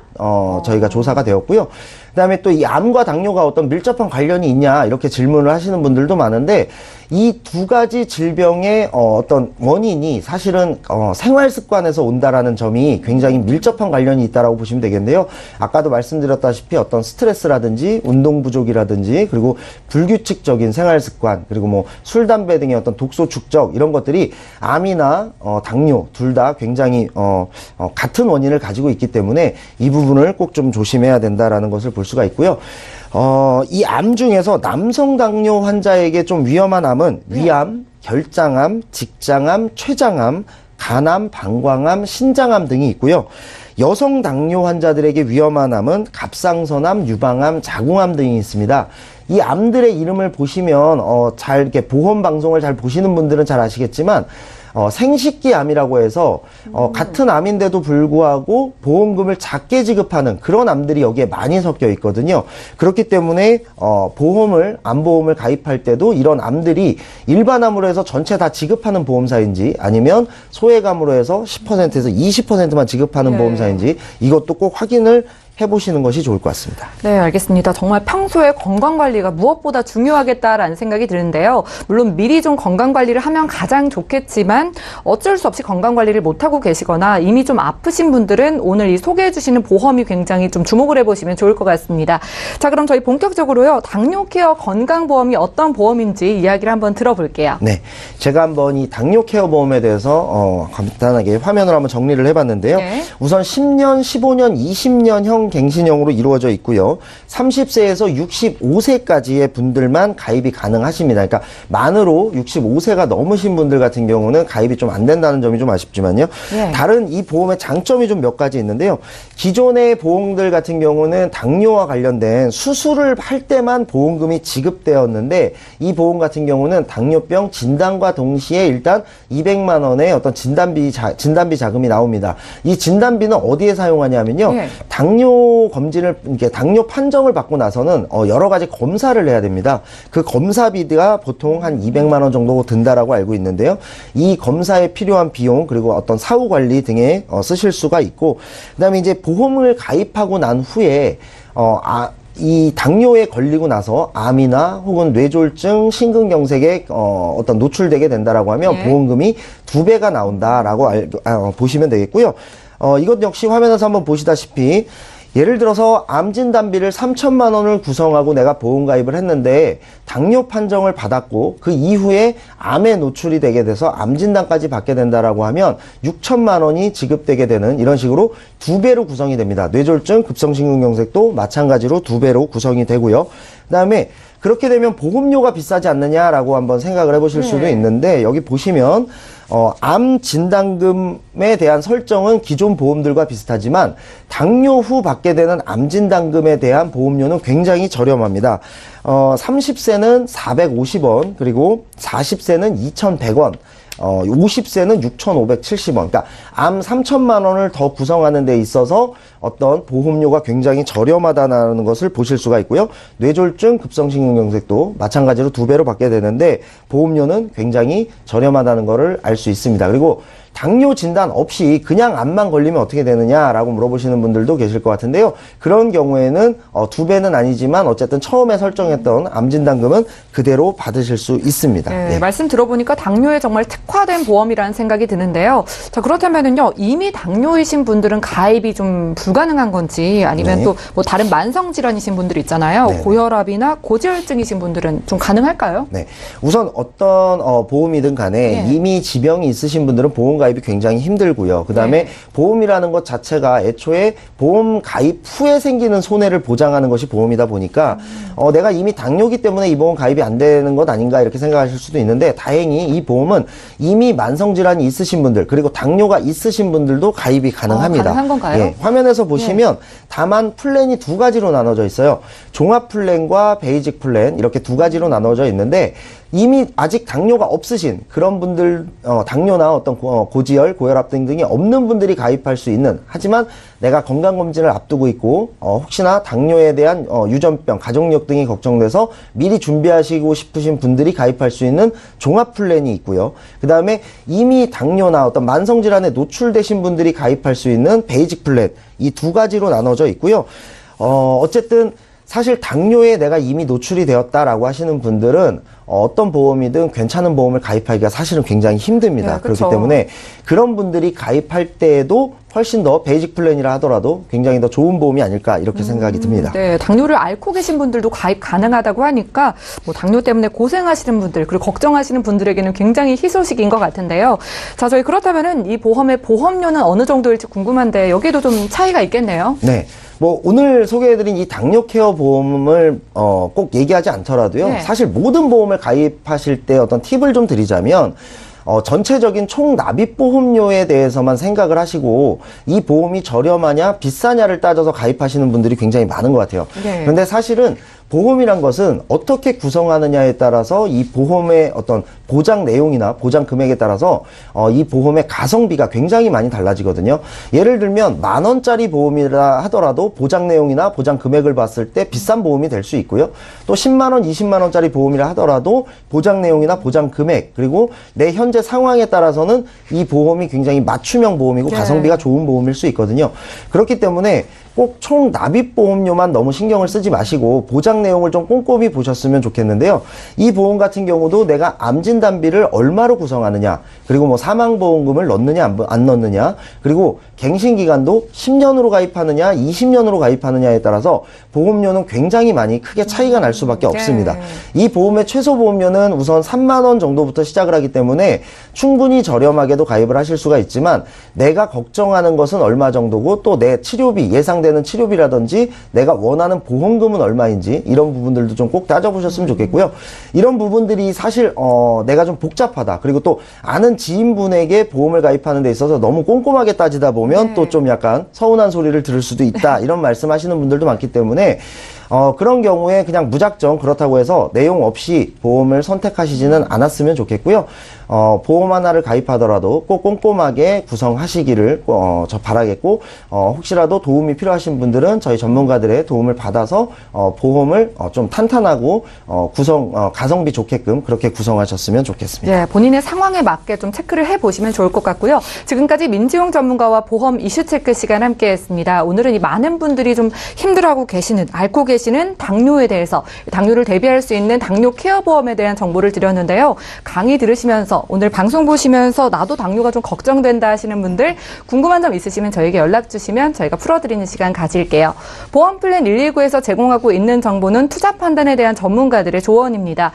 저희가 조사가 되었고요. 그다음에 또 이 암과 당뇨가 어떤 밀접한 관련이 있냐, 이렇게 질문을 하시는 분들도 많은데, 이 두 가지 질병의 어떤 원인이 사실은 생활 습관에서 온다라는 점이 굉장히 밀접한 관련이 있다라고 보시면 되겠는데요. 아까도 말씀드렸다시피 어떤 스트레스라든지 운동 부족이라든지, 그리고 불규칙적인 생활 습관, 그리고 뭐 술, 담배 등의 어떤 독소 축적, 이런 것들이 암이나 당뇨 둘 다 굉장히 같은 원인을 가지고 있기 때문에 이 부분을 꼭 좀 조심해야 된다라는 것을 볼 수가 있고요. 이 암 중에서 남성 당뇨 환자에게 좀 위험한 암은 위암, 결장암, 직장암, 췌장암, 간암, 방광암, 신장암 등이 있고요. 여성 당뇨 환자들에게 위험한 암은 갑상선암, 유방암, 자궁암 등이 있습니다. 이 암들의 이름을 보시면 잘 이렇게 보험 방송을 잘 보시는 분들은 잘 아시겠지만, 생식기 암이라고 해서 같은 암인데도 불구하고 보험금을 작게 지급하는 그런 암들이 여기에 많이 섞여 있거든요. 그렇기 때문에 암보험을 가입할 때도 이런 암들이 일반암으로 해서 전체 다 지급하는 보험사인지, 아니면 소액암으로 해서 10%에서 20%만 지급하는 보험사인지, 이것도 꼭 확인을 해보시는 것이 좋을 것 같습니다. 네, 알겠습니다. 정말 평소에 건강관리가 무엇보다 중요하겠다라는 생각이 드는데요. 물론 미리 좀 건강관리를 하면 가장 좋겠지만 어쩔 수 없이 건강관리를 못하고 계시거나 이미 좀 아프신 분들은 오늘 이 소개해 주시는 보험이 굉장히 좀 주목을 해보시면 좋을 것 같습니다. 자, 그럼 저희 본격적으로요. 당뇨케어 건강보험이 어떤 보험인지 이야기를 한번 들어볼게요. 네, 제가 한번 이 당뇨케어 보험에 대해서 간단하게 화면으로 한번 정리를 해봤는데요. 네. 우선 10년, 15년, 20년형 갱신형으로 이루어져 있고요. 30세에서 65세까지의 분들만 가입이 가능하십니다. 그러니까 만으로 65세가 넘으신 분들 같은 경우는 가입이 좀 안 된다는 점이 좀 아쉽지만요. 네. 다른 이 보험의 장점이 좀 몇 가지 있는데요. 기존의 보험들 같은 경우는 당뇨와 관련된 수술을 할 때만 보험금이 지급되었는데, 이 보험 같은 경우는 당뇨병 진단과 동시에 일단 200만 원의 어떤 진단비 자금이 나옵니다. 이 진단비는 어디에 사용하냐면요. 네. 당뇨 판정을 받고 나서는 여러 가지 검사를 해야 됩니다. 그 검사비가 보통 한 200만 원 정도 든다라고 알고 있는데요. 이 검사에 필요한 비용, 그리고 어떤 사후 관리 등에 쓰실 수가 있고, 그다음에 이제 보험을 가입하고 난 후에 이 당뇨에 걸리고 나서 암이나 혹은 뇌졸중, 심근경색에 어떤 노출되게 된다라고 하면 보험금이 2배가 나온다라고 보시면 되겠고요. 이것 역시 화면에서 한번 보시다시피, 예를 들어서 암 진단비를 3천만 원을 구성하고 내가 보험 가입을 했는데 당뇨 판정을 받았고 그 이후에 암에 노출이 되게 돼서 암 진단까지 받게 된다라고 하면 6천만 원이 지급되게 되는, 이런 식으로 2배로 구성이 됩니다. 뇌졸중, 급성심근경색도 마찬가지로 2배로 구성이 되고요. 그다음에 그렇게 되면 보험료가 비싸지 않느냐라고 한번 생각을 해보실 수도 있는데, 여기 보시면 암 진단금에 대한 설정은 기존 보험들과 비슷하지만 당뇨 후 받게 되는 암 진단금에 대한 보험료는 굉장히 저렴합니다. 30세는 450원, 그리고 40세는 2,100원, 50세는 6,570원. 그러니까 암 3천만 원을 더 구성하는 데 있어서 어떤 보험료가 굉장히 저렴하다는 것을 보실 수가 있고요. 뇌졸중, 급성심근경색도 마찬가지로 2배로 받게 되는데 보험료는 굉장히 저렴하다는 것을 알 수 있습니다. 그리고 당뇨 진단 없이 그냥 암만 걸리면 어떻게 되느냐라고 물어보시는 분들도 계실 것 같은데요. 그런 경우에는 2배는 아니지만 어쨌든 처음에 설정했던 암 진단금은 그대로 받으실 수 있습니다. 네, 네. 말씀 들어보니까 당뇨에 정말 특화된 보험이라는 생각이 드는데요. 자, 그렇다면은요, 이미 당뇨이신 분들은 가입이 좀 불가능한 건지 아니면 네. 또 뭐 다른 만성 질환이신 분들 있잖아요. 네. 고혈압이나 고지혈증이신 분들은 좀 가능할까요? 네. 우선 어떤 보험이든 간에 네. 이미 지병이 있으신 분들은 보험 가입이 굉장히 힘들고요. 그다음에 네. 보험이라는 것 자체가 애초에 보험 가입 후에 생기는 손해를 보장하는 것이 보험이다 보니까 내가 이미 당뇨기 때문에 이 보험 가입이 안 되는 것 아닌가 이렇게 생각하실 수도 있는데 다행히 이 보험은 이미 만성 질환이 있으신 분들 그리고 당뇨가 있으신 분들도 가입이 가능합니다. 가능한 건가요? 예, 화면에서 보시면 다만 플랜이 2가지로 나눠져 있어요. 종합 플랜과 베이직 플랜 이렇게 2가지로 나눠져 있는데 이미 아직 당뇨가 없으신 그런 분들, 당뇨나 어떤 고지혈, 고혈압 등등이 없는 분들이 가입할 수 있는, 하지만 내가 건강검진을 앞두고 있고, 혹시나 당뇨에 대한 유전병, 가족력 등이 걱정돼서 미리 준비하시고 싶으신 분들이 가입할 수 있는 종합 플랜이 있고요. 그 다음에 이미 당뇨나 어떤 만성질환에 노출되신 분들이 가입할 수 있는 베이직 플랜, 이 2가지로 나눠져 있고요. 어쨌든, 사실 당뇨에 내가 이미 노출이 되었다라고 하시는 분들은 어떤 보험이든 괜찮은 보험을 가입하기가 사실은 굉장히 힘듭니다. 네, 그렇기 때문에 그런 분들이 가입할 때에도 훨씬 더 베이직 플랜이라 하더라도 굉장히 더 좋은 보험이 아닐까 이렇게 생각이 듭니다. 네, 당뇨를 앓고 계신 분들도 가입 가능하다고 하니까 뭐 당뇨 때문에 고생하시는 분들 그리고 걱정하시는 분들에게는 굉장히 희소식인 것 같은데요. 자, 저희 그렇다면은 이 보험의 보험료는 어느 정도일지 궁금한데 여기에도 좀 차이가 있겠네요. 네. 뭐 오늘 소개해드린 이 당뇨 케어 보험을 꼭 얘기하지 않더라도요. 네. 사실 모든 보험을 가입하실 때 어떤 팁을 좀 드리자면 전체적인 총 납입 보험료에 대해서만 생각을 하시고 이 보험이 저렴하냐 비싸냐를 따져서 가입하시는 분들이 굉장히 많은 것 같아요. 네. 그런데 사실은 보험이란 것은 어떻게 구성하느냐에 따라서 이 보험의 어떤 보장 내용이나 보장 금액에 따라서 이 보험의 가성비가 굉장히 많이 달라지거든요. 예를 들면 10,000원짜리 보험이라 하더라도 보장 내용이나 보장 금액을 봤을 때 비싼 보험이 될 수 있고요. 또 10만 원, 20만 원짜리 보험이라 하더라도 보장 내용이나 보장 금액 그리고 내 현재 상황에 따라서는 이 보험이 굉장히 맞춤형 보험이고 네. 가성비가 좋은 보험일 수 있거든요. 그렇기 때문에 꼭 총 납입 보험료만 너무 신경을 쓰지 마시고 보장 내용을 좀 꼼꼼히 보셨으면 좋겠는데요. 이 보험 같은 경우도 내가 암 진단비를 얼마로 구성하느냐, 그리고 뭐 사망보험금을 넣느냐 안 넣느냐, 그리고 갱신 기간도 10년으로 가입하느냐 20년으로 가입하느냐에 따라서 보험료는 굉장히 많이 크게 차이가 날 수밖에 없습니다. 이 보험의 최소 보험료는 우선 3만 원 정도부터 시작을 하기 때문에 충분히 저렴하게도 가입을 하실 수가 있지만 내가 걱정하는 것은 얼마 정도고 또 내 치료비 예상되는 치료비라든지 내가 원하는 보험금은 얼마인지 이런 부분들도 좀 꼭 따져보셨으면 좋겠고요. 이런 부분들이 사실 내가 좀 복잡하다. 그리고 또 아는 지인분에게 보험을 가입하는 데 있어서 너무 꼼꼼하게 따지다 보면 또 좀 약간 서운한 소리를 들을 수도 있다. 이런 말씀하시는 분들도 많기 때문에 그런 경우에 그냥 무작정 그렇다고 해서 내용 없이 보험을 선택하시지는 않았으면 좋겠고요. 보험 하나를 가입하더라도 꼭 꼼꼼하게 구성하시기를 저 바라겠고 혹시라도 도움이 필요하신 분들은 저희 전문가들의 도움을 받아서 보험을 좀 탄탄하고 가성비 좋게끔 그렇게 구성하셨으면 좋겠습니다. 네, 본인의 상황에 맞게 좀 체크를 해보시면 좋을 것 같고요. 지금까지 민지용 전문가와 보험 이슈 체크 시간 함께했습니다. 오늘은 이 많은 분들이 좀 힘들어하고 계시는, 앓고 계시는 당뇨에 대해서 당뇨를 대비할 수 있는 당뇨 케어 보험에 대한 정보를 드렸는데요. 강의 들으시면서 오늘 방송 보시면서 나도 당뇨가 좀 걱정된다 하시는 분들 궁금한 점 있으시면 저에게 연락 주시면 저희가 풀어드리는 시간 가질게요. 보험 플랜 119에서 제공하고 있는 정보는 투자 판단에 대한 전문가들의 조언입니다.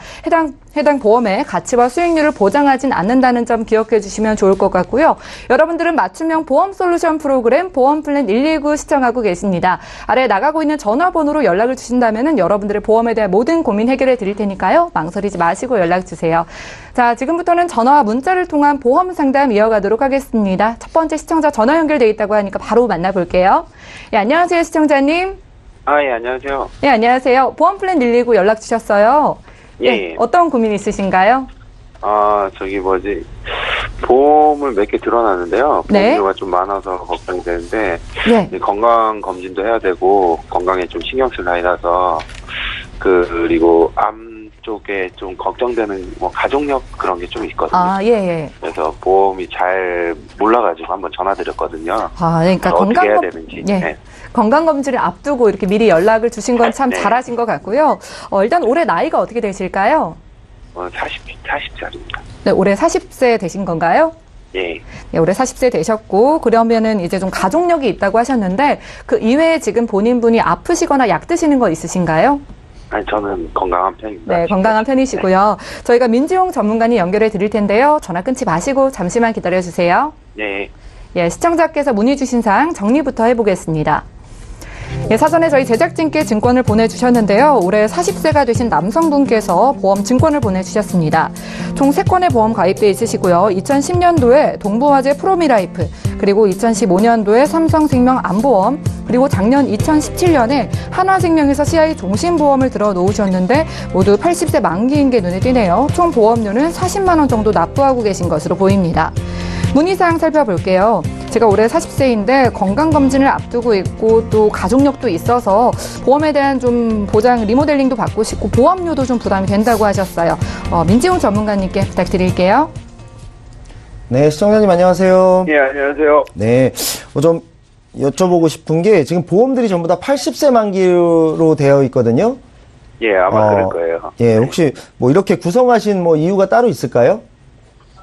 해당 보험의 가치와 수익률을 보장하진 않는다는 점 기억해 주시면 좋을 것 같고요. 여러분들은 맞춤형 보험 솔루션 프로그램 보험 플랜 119 시청하고 계십니다. 아래 나가고 있는 전화번호로 연락을 주신다면 여러분들의 보험에 대한 모든 고민 해결해 드릴 테니까요. 망설이지 마시고 연락 주세요. 자, 지금부터는 전화와 문자를 통한 보험 상담 이어가도록 하겠습니다. 첫 번째 시청자 전화 연결돼 있다고 하니까 바로 만나볼게요. 예, 안녕하세요, 시청자님. 예, 안녕하세요. 예, 안녕하세요. 보험 플랜 119 연락 주셨어요. 예. 어떤 고민 있으신가요? 보험을 몇 개 들어놨는데요. 네. 보험료가 좀 많아서 걱정이 되는데 네. 건강 검진도 해야 되고 건강에 좀 신경 쓸 나이라서 그리고 암 쪽에 좀 걱정되는 뭐 가족력 그런 게 좀 있거든요. 아, 예, 예. 그래서 보험이 잘 몰라가지고 한번 전화드렸거든요. 아, 그러니까 어떻게 해야 건강 되는지. 예. 네. 건강검진을 앞두고 이렇게 미리 연락을 주신 건 참 네. 잘하신 것 같고요. 일단 올해 나이가 어떻게 되실까요? 40살입니다. 네, 올해 40세 되신 건가요? 예. 네, 올해 40세 되셨고, 그러면은 이제 좀 가족력이 있다고 하셨는데, 그 이외에 지금 본인분이 아프시거나 약 드시는 거 있으신가요? 아니, 저는 건강한 편입니다. 네, 건강한 편이시고요. 저희가 민지용 전문가님 연결해 드릴 텐데요. 전화 끊지 마시고 잠시만 기다려 주세요. 네. 예, 시청자께서 문의 주신 사항 정리부터 해보겠습니다. 예, 사전에 저희 제작진께 증권을 보내주셨는데요. 올해 40세가 되신 남성분께서 보험 증권을 보내주셨습니다. 총 3건의 보험 가입돼 있으시고요. 2010년도에 동부화재 프로미라이프, 그리고 2015년도에 삼성생명 암보험, 그리고 작년 2017년에 한화생명에서 CI 종신보험을 들어 놓으셨는데 모두 80세 만기인 게 눈에 띄네요. 총 보험료는 40만 원 정도 납부하고 계신 것으로 보입니다. 문의사항 살펴볼게요. 제가 올해 40세인데 건강검진을 앞두고 있고 또 가족력도 있어서 보험에 대한 좀 보장 리모델링도 받고 싶고 보험료도 좀 부담이 된다고 하셨어요. 민지용 전문가님께 부탁드릴게요. 네, 시청자님 안녕하세요. 예, 안녕하세요. 네, 좀 여쭤보고 싶은 게 지금 보험들이 전부 다 80세 만기로 되어 있거든요. 예, 아마 그럴 거예요. 예, 혹시 뭐 이렇게 구성하신 뭐 이유가 따로 있을까요?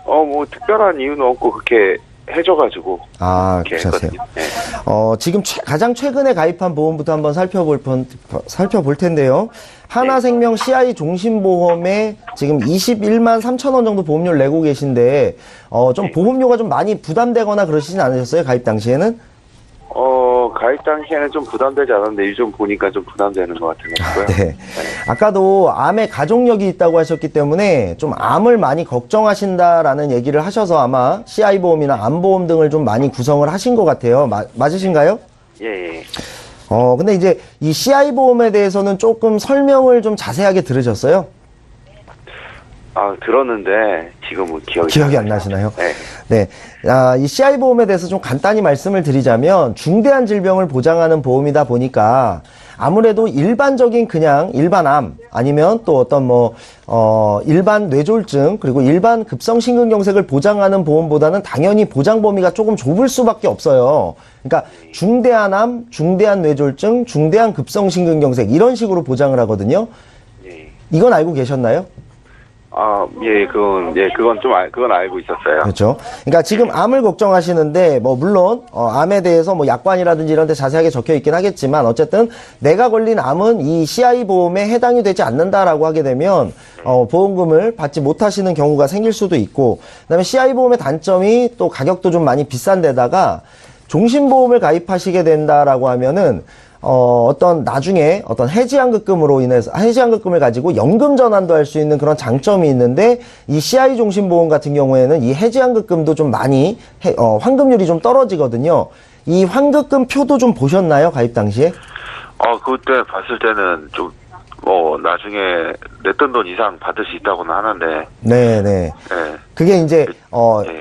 뭐 특별한 이유는 없고 그렇게 해줘가지고 아, 이렇게 그러세요. 했거든요. 네. 지금 가장 최근에 가입한 보험부터 한번 살펴볼 텐데요. 하나생명 CI 종신보험에 지금 21만 3천 원 정도 보험료를 내고 계신데, 좀 보험료가 좀 많이 부담되거나 그러시진 않으셨어요? 가입 당시에는? 가입 당시에는 좀 부담되지 않았는데 요즘 보니까 좀 부담되는 것 같아요. 네. 아까도 암에 가족력이 있다고 하셨기 때문에 좀 암을 많이 걱정하신다라는 얘기를 하셔서 아마 CI 보험이나 암보험 등을 좀 많이 구성을 하신 것 같아요. 맞으신가요? 예, 예. 근데 이제 이 CI 보험에 대해서는 조금 설명을 좀 자세하게 들으셨어요? 들었는데 지금은 기억이 안 나시나요? 네. 네. 이 CI 보험에 대해서 좀 간단히 말씀을 드리자면 중대한 질병을 보장하는 보험이다 보니까 아무래도 일반적인 그냥 일반 암 아니면 또 어떤 일반 뇌졸중 그리고 일반 급성심근경색을 보장하는 보험보다는 당연히 보장 범위가 조금 좁을 수밖에 없어요. 그러니까 중대한 암, 중대한 뇌졸중, 중대한 급성심근경색 이런 식으로 보장을 하거든요. 예. 이건 알고 계셨나요? 그건 알고 있었어요. 그렇죠. 그러니까 지금 암을 걱정하시는데, 물론, 암에 대해서 약관이라든지 이런 데 자세하게 적혀 있긴 하겠지만, 어쨌든 내가 걸린 암은 이 CI 보험에 해당이 되지 않는다라고 하게 되면, 보험금을 받지 못하시는 경우가 생길 수도 있고, 그 다음에 CI 보험의 단점이 또 가격도 좀 많이 비싼 데다가, 종신보험을 가입하시게 된다라고 하면은, 나중에 해지환급금으로 인해서, 해지환급금을 가지고 연금 전환도 할 수 있는 그런 장점이 있는데, 이 CI 종신보험 같은 경우에는 이 해지환급금도 좀 많이, 환급률이 좀 떨어지거든요. 이 환급금 표도 좀 보셨나요? 가입 당시에? 그때 봤을 때는 좀, 나중에 냈던 돈 이상 받을 수 있다고는 하는데. 네네. 네. 그게 이제,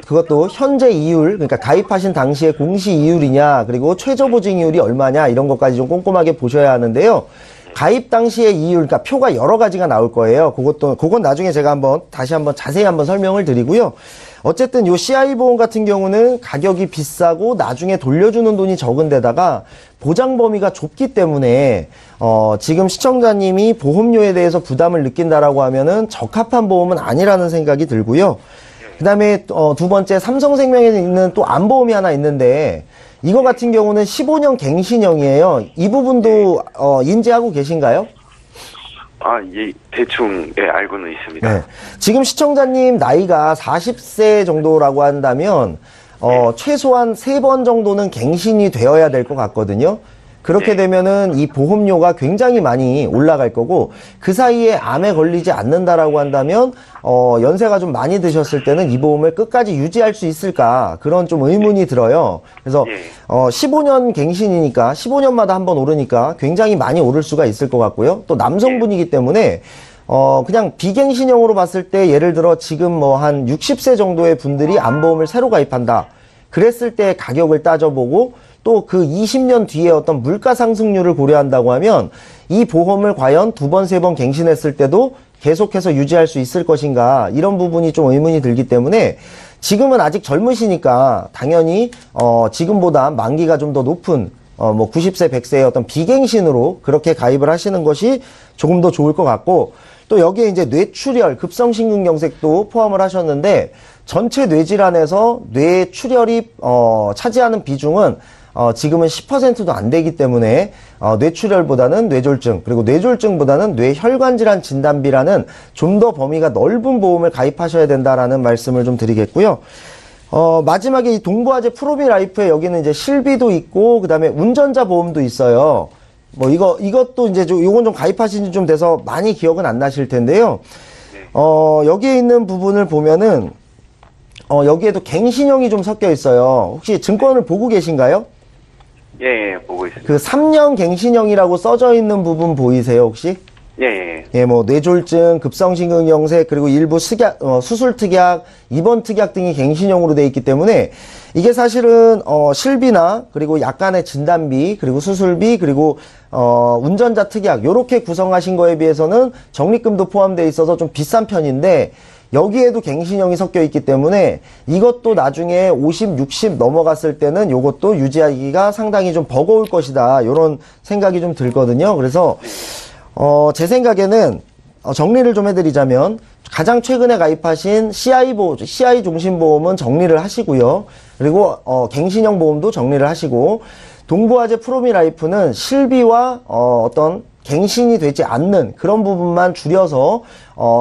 그것도 현재 이율, 그러니까 가입하신 당시에 공시 이율이냐, 그리고 최저보증이율이 얼마냐, 이런 것까지 좀 꼼꼼하게 보셔야 하는데요. 가입 당시의 이율, 그러니까 표가 여러 가지가 나올 거예요. 그건 나중에 제가 다시 한번 자세히 한번 설명을 드리고요. 어쨌든 요 CI 보험 같은 경우는 가격이 비싸고 나중에 돌려주는 돈이 적은 데다가 보장 범위가 좁기 때문에 지금 시청자님이 보험료에 대해서 부담을 느낀다라고 하면은 적합한 보험은 아니라는 생각이 들고요. 그다음에 두 번째 삼성생명에 있는 또 암보험이 하나 있는데 이거 같은 경우는 15년 갱신형이에요. 이 부분도 인지하고 계신가요? 예, 대충, 알고는 있습니다. 네. 지금 시청자님 나이가 40세 정도라고 한다면, 최소한 3번 정도는 갱신이 되어야 될 것 같거든요. 그렇게 되면은 이 보험료가 굉장히 많이 올라갈 거고, 그 사이에 암에 걸리지 않는다라고 한다면, 연세가 좀 많이 드셨을 때는 이 보험을 끝까지 유지할 수 있을까, 그런 좀 의문이 들어요. 그래서, 15년 갱신이니까, 15년마다 한번 오르니까 굉장히 많이 오를 수가 있을 것 같고요. 또 남성분이기 때문에, 그냥 비갱신형으로 봤을 때 예를 들어 지금 뭐 한 60세 정도의 분들이 암보험을 새로 가입한다. 그랬을 때 가격을 따져보고 또 그 20년 뒤에 어떤 물가 상승률을 고려한다고 하면 이 보험을 과연 2번, 3번 갱신했을 때도 계속해서 유지할 수 있을 것인가 이런 부분이 좀 의문이 들기 때문에 지금은 아직 젊으시니까 당연히 지금보다 만기가 좀 더 높은 뭐 90세, 100세의 어떤 비갱신으로 그렇게 가입을 하시는 것이 조금 더 좋을 것 같고 또 여기에 이제 뇌출혈, 급성심근경색도 포함을 하셨는데 전체 뇌질환에서 뇌출혈이 차지하는 비중은 지금은 10%도 안 되기 때문에 뇌출혈보다는 뇌졸중 그리고 뇌졸중보다는 뇌혈관질환 진단비라는 좀 더 범위가 넓은 보험을 가입하셔야 된다라는 말씀을 좀 드리겠고요. 마지막에 이 동부화재 프로비라이프에 여기는 이제 실비도 있고 그다음에 운전자 보험도 있어요. 뭐 이것도 이제 요건 좀 가입하신 지 좀 돼서 많이 기억은 안 나실 텐데요. 여기에 있는 부분을 보면은 여기에도 갱신형이 좀 섞여 있어요. 혹시 증권을 보고 계신가요? 예, 보고 있습니다. 그 3년 갱신형이라고 써져 있는 부분 보이세요, 혹시? 예. 예, 뭐 뇌졸중, 급성심근경색 그리고 일부 수술 특약, 입원 특약 등이 갱신형으로 되어 있기 때문에 이게 사실은 실비나 그리고 약간의 진단비 그리고 수술비 그리고 운전자 특약 요렇게 구성하신 거에 비해서는 적립금도 포함되어 있어서 좀 비싼 편인데 여기에도 갱신형이 섞여 있기 때문에 이것도 나중에 50, 60 넘어갔을 때는 요것도 유지하기가 상당히 좀 버거울 것이다. 요런 생각이 좀 들거든요. 그래서 제 생각에는 정리를 좀 해드리자면 가장 최근에 가입하신 CI 종신보험은 정리를 하시고요. 그리고 갱신형 보험도 정리를 하시고 동부화재 프로미라이프는 실비와 어떤 갱신이 되지 않는 그런 부분만 줄여서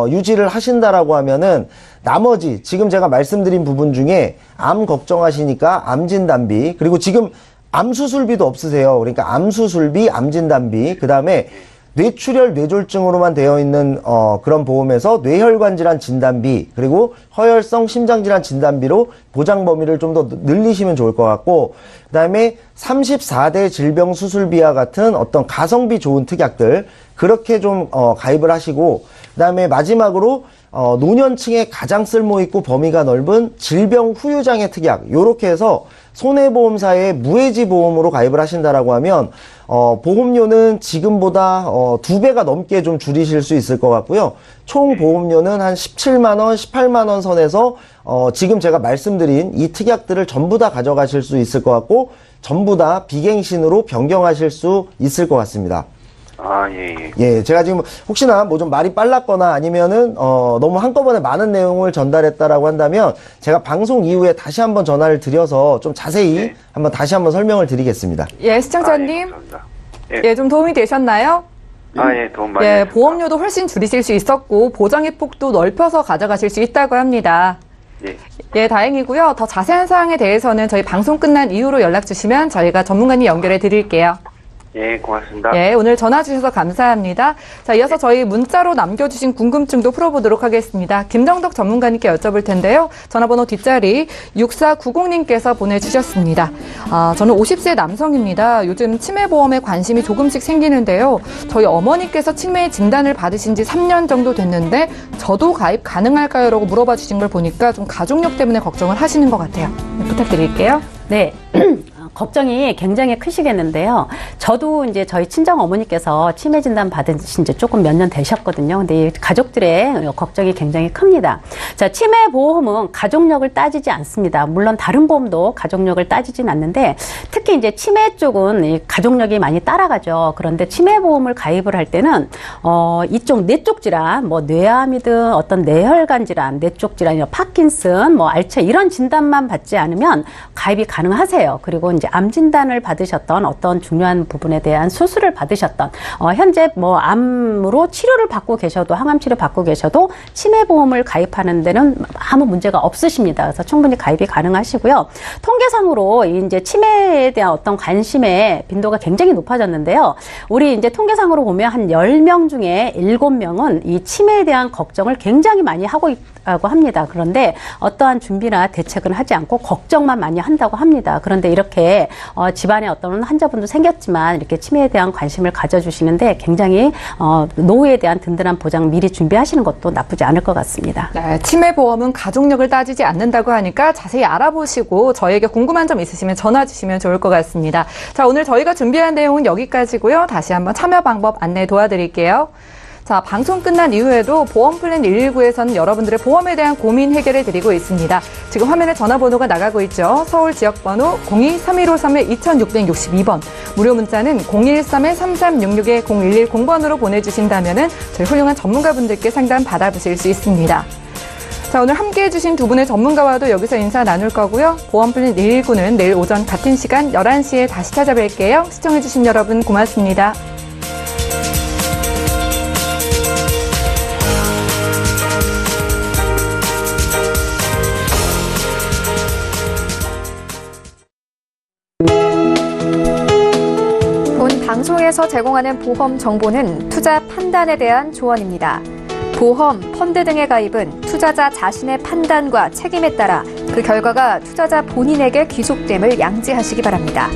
유지를 하신다라고 하면은 나머지 지금 제가 말씀드린 부분 중에 암 걱정하시니까 암 진단비 그리고 지금 암 수술비도 없으세요. 그러니까 암 수술비, 암 진단비 그다음에 뇌출혈, 뇌졸중으로만 되어 있는 그런 보험에서 뇌혈관 질환 진단비 그리고 허혈성 심장질환 진단비로 보장 범위를 좀 더 늘리시면 좋을 것 같고 그다음에 34대 질병 수술비와 같은 어떤 가성비 좋은 특약들 그렇게 좀 가입을 하시고 그다음에 마지막으로 노년층에 가장 쓸모있고 범위가 넓은 질병 후유장애 특약 요렇게 해서 손해보험사의 무해지 보험으로 가입을 하신다라고 하면 보험료는 지금보다 2배가 넘게 좀 줄이실 수 있을 것 같고요. 총 보험료는 한 17만원, 18만원 선에서 지금 제가 말씀드린 이 특약들을 전부 다 가져가실 수 있을 것 같고 전부 다 비갱신으로 변경하실 수 있을 것 같습니다. 예, 제가 지금 혹시나 뭐 좀 말이 빨랐거나 아니면은 너무 한꺼번에 많은 내용을 전달했다라고 한다면 제가 방송 이후에 다시 한번 전화를 드려서 좀 자세히 한번 다시 한번 설명을 드리겠습니다. 예, 시청자님. 예, 좀 도움이 되셨나요? 도움 많이 예, 됐습니다. 보험료도 훨씬 줄이실 수 있었고 보장의 폭도 넓혀서 가져가실 수 있다고 합니다. 예, 다행이고요. 더 자세한 사항에 대해서는 저희 방송 끝난 이후로 연락 주시면 저희가 전문가님 연결해 드릴게요. 예, 고맙습니다. 예, 오늘 전화 주셔서 감사합니다. 자, 이어서 저희 문자로 남겨주신 궁금증도 풀어보도록 하겠습니다. 김정덕 전문가님께 여쭤볼 텐데요. 전화번호 뒷자리 6490님께서 보내주셨습니다. 저는 50세 남성입니다. 요즘 치매보험에 관심이 조금씩 생기는데요. 저희 어머니께서 치매 진단을 받으신 지 3년 정도 됐는데 저도 가입 가능할까요? 라고 물어봐 주신 걸 보니까 좀 가족력 때문에 걱정을 하시는 것 같아요. 네, 부탁드릴게요. 네. 걱정이 굉장히 크시겠는데요. 저도 이제 저희 친정 어머니께서 치매 진단 받으신 지 조금 몇 년 되셨거든요. 근데 이 가족들의 걱정이 굉장히 큽니다. 자, 치매 보험은 가족력을 따지지 않습니다. 물론 다른 보험도 가족력을 따지진 않는데 특히 이제 치매 쪽은 이 가족력이 많이 따라가죠. 그런데 치매 보험을 가입을 할 때는 이쪽 뇌쪽 질환, 뭐 뇌암이든 어떤 뇌혈관 질환, 뇌쪽 질환이나 파킨슨, 뭐 알체 이런 진단만 받지 않으면 가입이 가능하세요. 그리고 이제 암 진단을 받으셨던 어떤 중요한 부분에 대한 수술을 받으셨던 현재 뭐 암으로 치료를 받고 계셔도 항암 치료 받고 계셔도 치매 보험을 가입하는 데는 아무 문제가 없으십니다. 그래서 충분히 가입이 가능하시고요. 통계상으로 이제 치매에 대한 어떤 관심의 빈도가 굉장히 높아졌는데요. 우리 이제 통계상으로 보면 한 10명 중에 7명은 이 치매에 대한 걱정을 굉장히 많이 하고 한다고 합니다. 그런데 어떠한 준비나 대책은 하지 않고 걱정만 많이 한다고 합니다. 그런데 이렇게 집안에 어떤 환자분도 생겼지만 이렇게 치매에 대한 관심을 가져주시는데 굉장히 노후에 대한 든든한 보장 미리 준비하시는 것도 나쁘지 않을 것 같습니다. 네, 치매 보험은 가족력을 따지지 않는다고 하니까 자세히 알아보시고 저희에게 궁금한 점 있으시면 전화 주시면 좋을 것 같습니다. 자, 오늘 저희가 준비한 내용은 여기까지고요. 다시 한번 참여 방법 안내 도와드릴게요. 자, 방송 끝난 이후에도 보험 플랜 119에서는 여러분들의 보험에 대한 고민 해결해 드리고 있습니다. 지금 화면에 전화번호가 나가고 있죠. 서울 지역번호 02-3153-2662번. 무료 문자는 013-3366-0110번으로 보내주신다면 저희 훌륭한 전문가분들께 상담 받아보실 수 있습니다. 자, 오늘 함께해 주신 두 분의 전문가와도 여기서 인사 나눌 거고요. 보험 플랜 119는 내일 오전 같은 시간 11시에 다시 찾아뵐게요. 시청해 주신 여러분 고맙습니다. 본 방송에서 제공하는 보험 정보는 투자 판단에 대한 조언입니다. 보험, 펀드 등의 가입은 투자자 자신의 판단과 책임에 따라 그 결과가 투자자 본인에게 귀속됨을 양지하시기 바랍니다.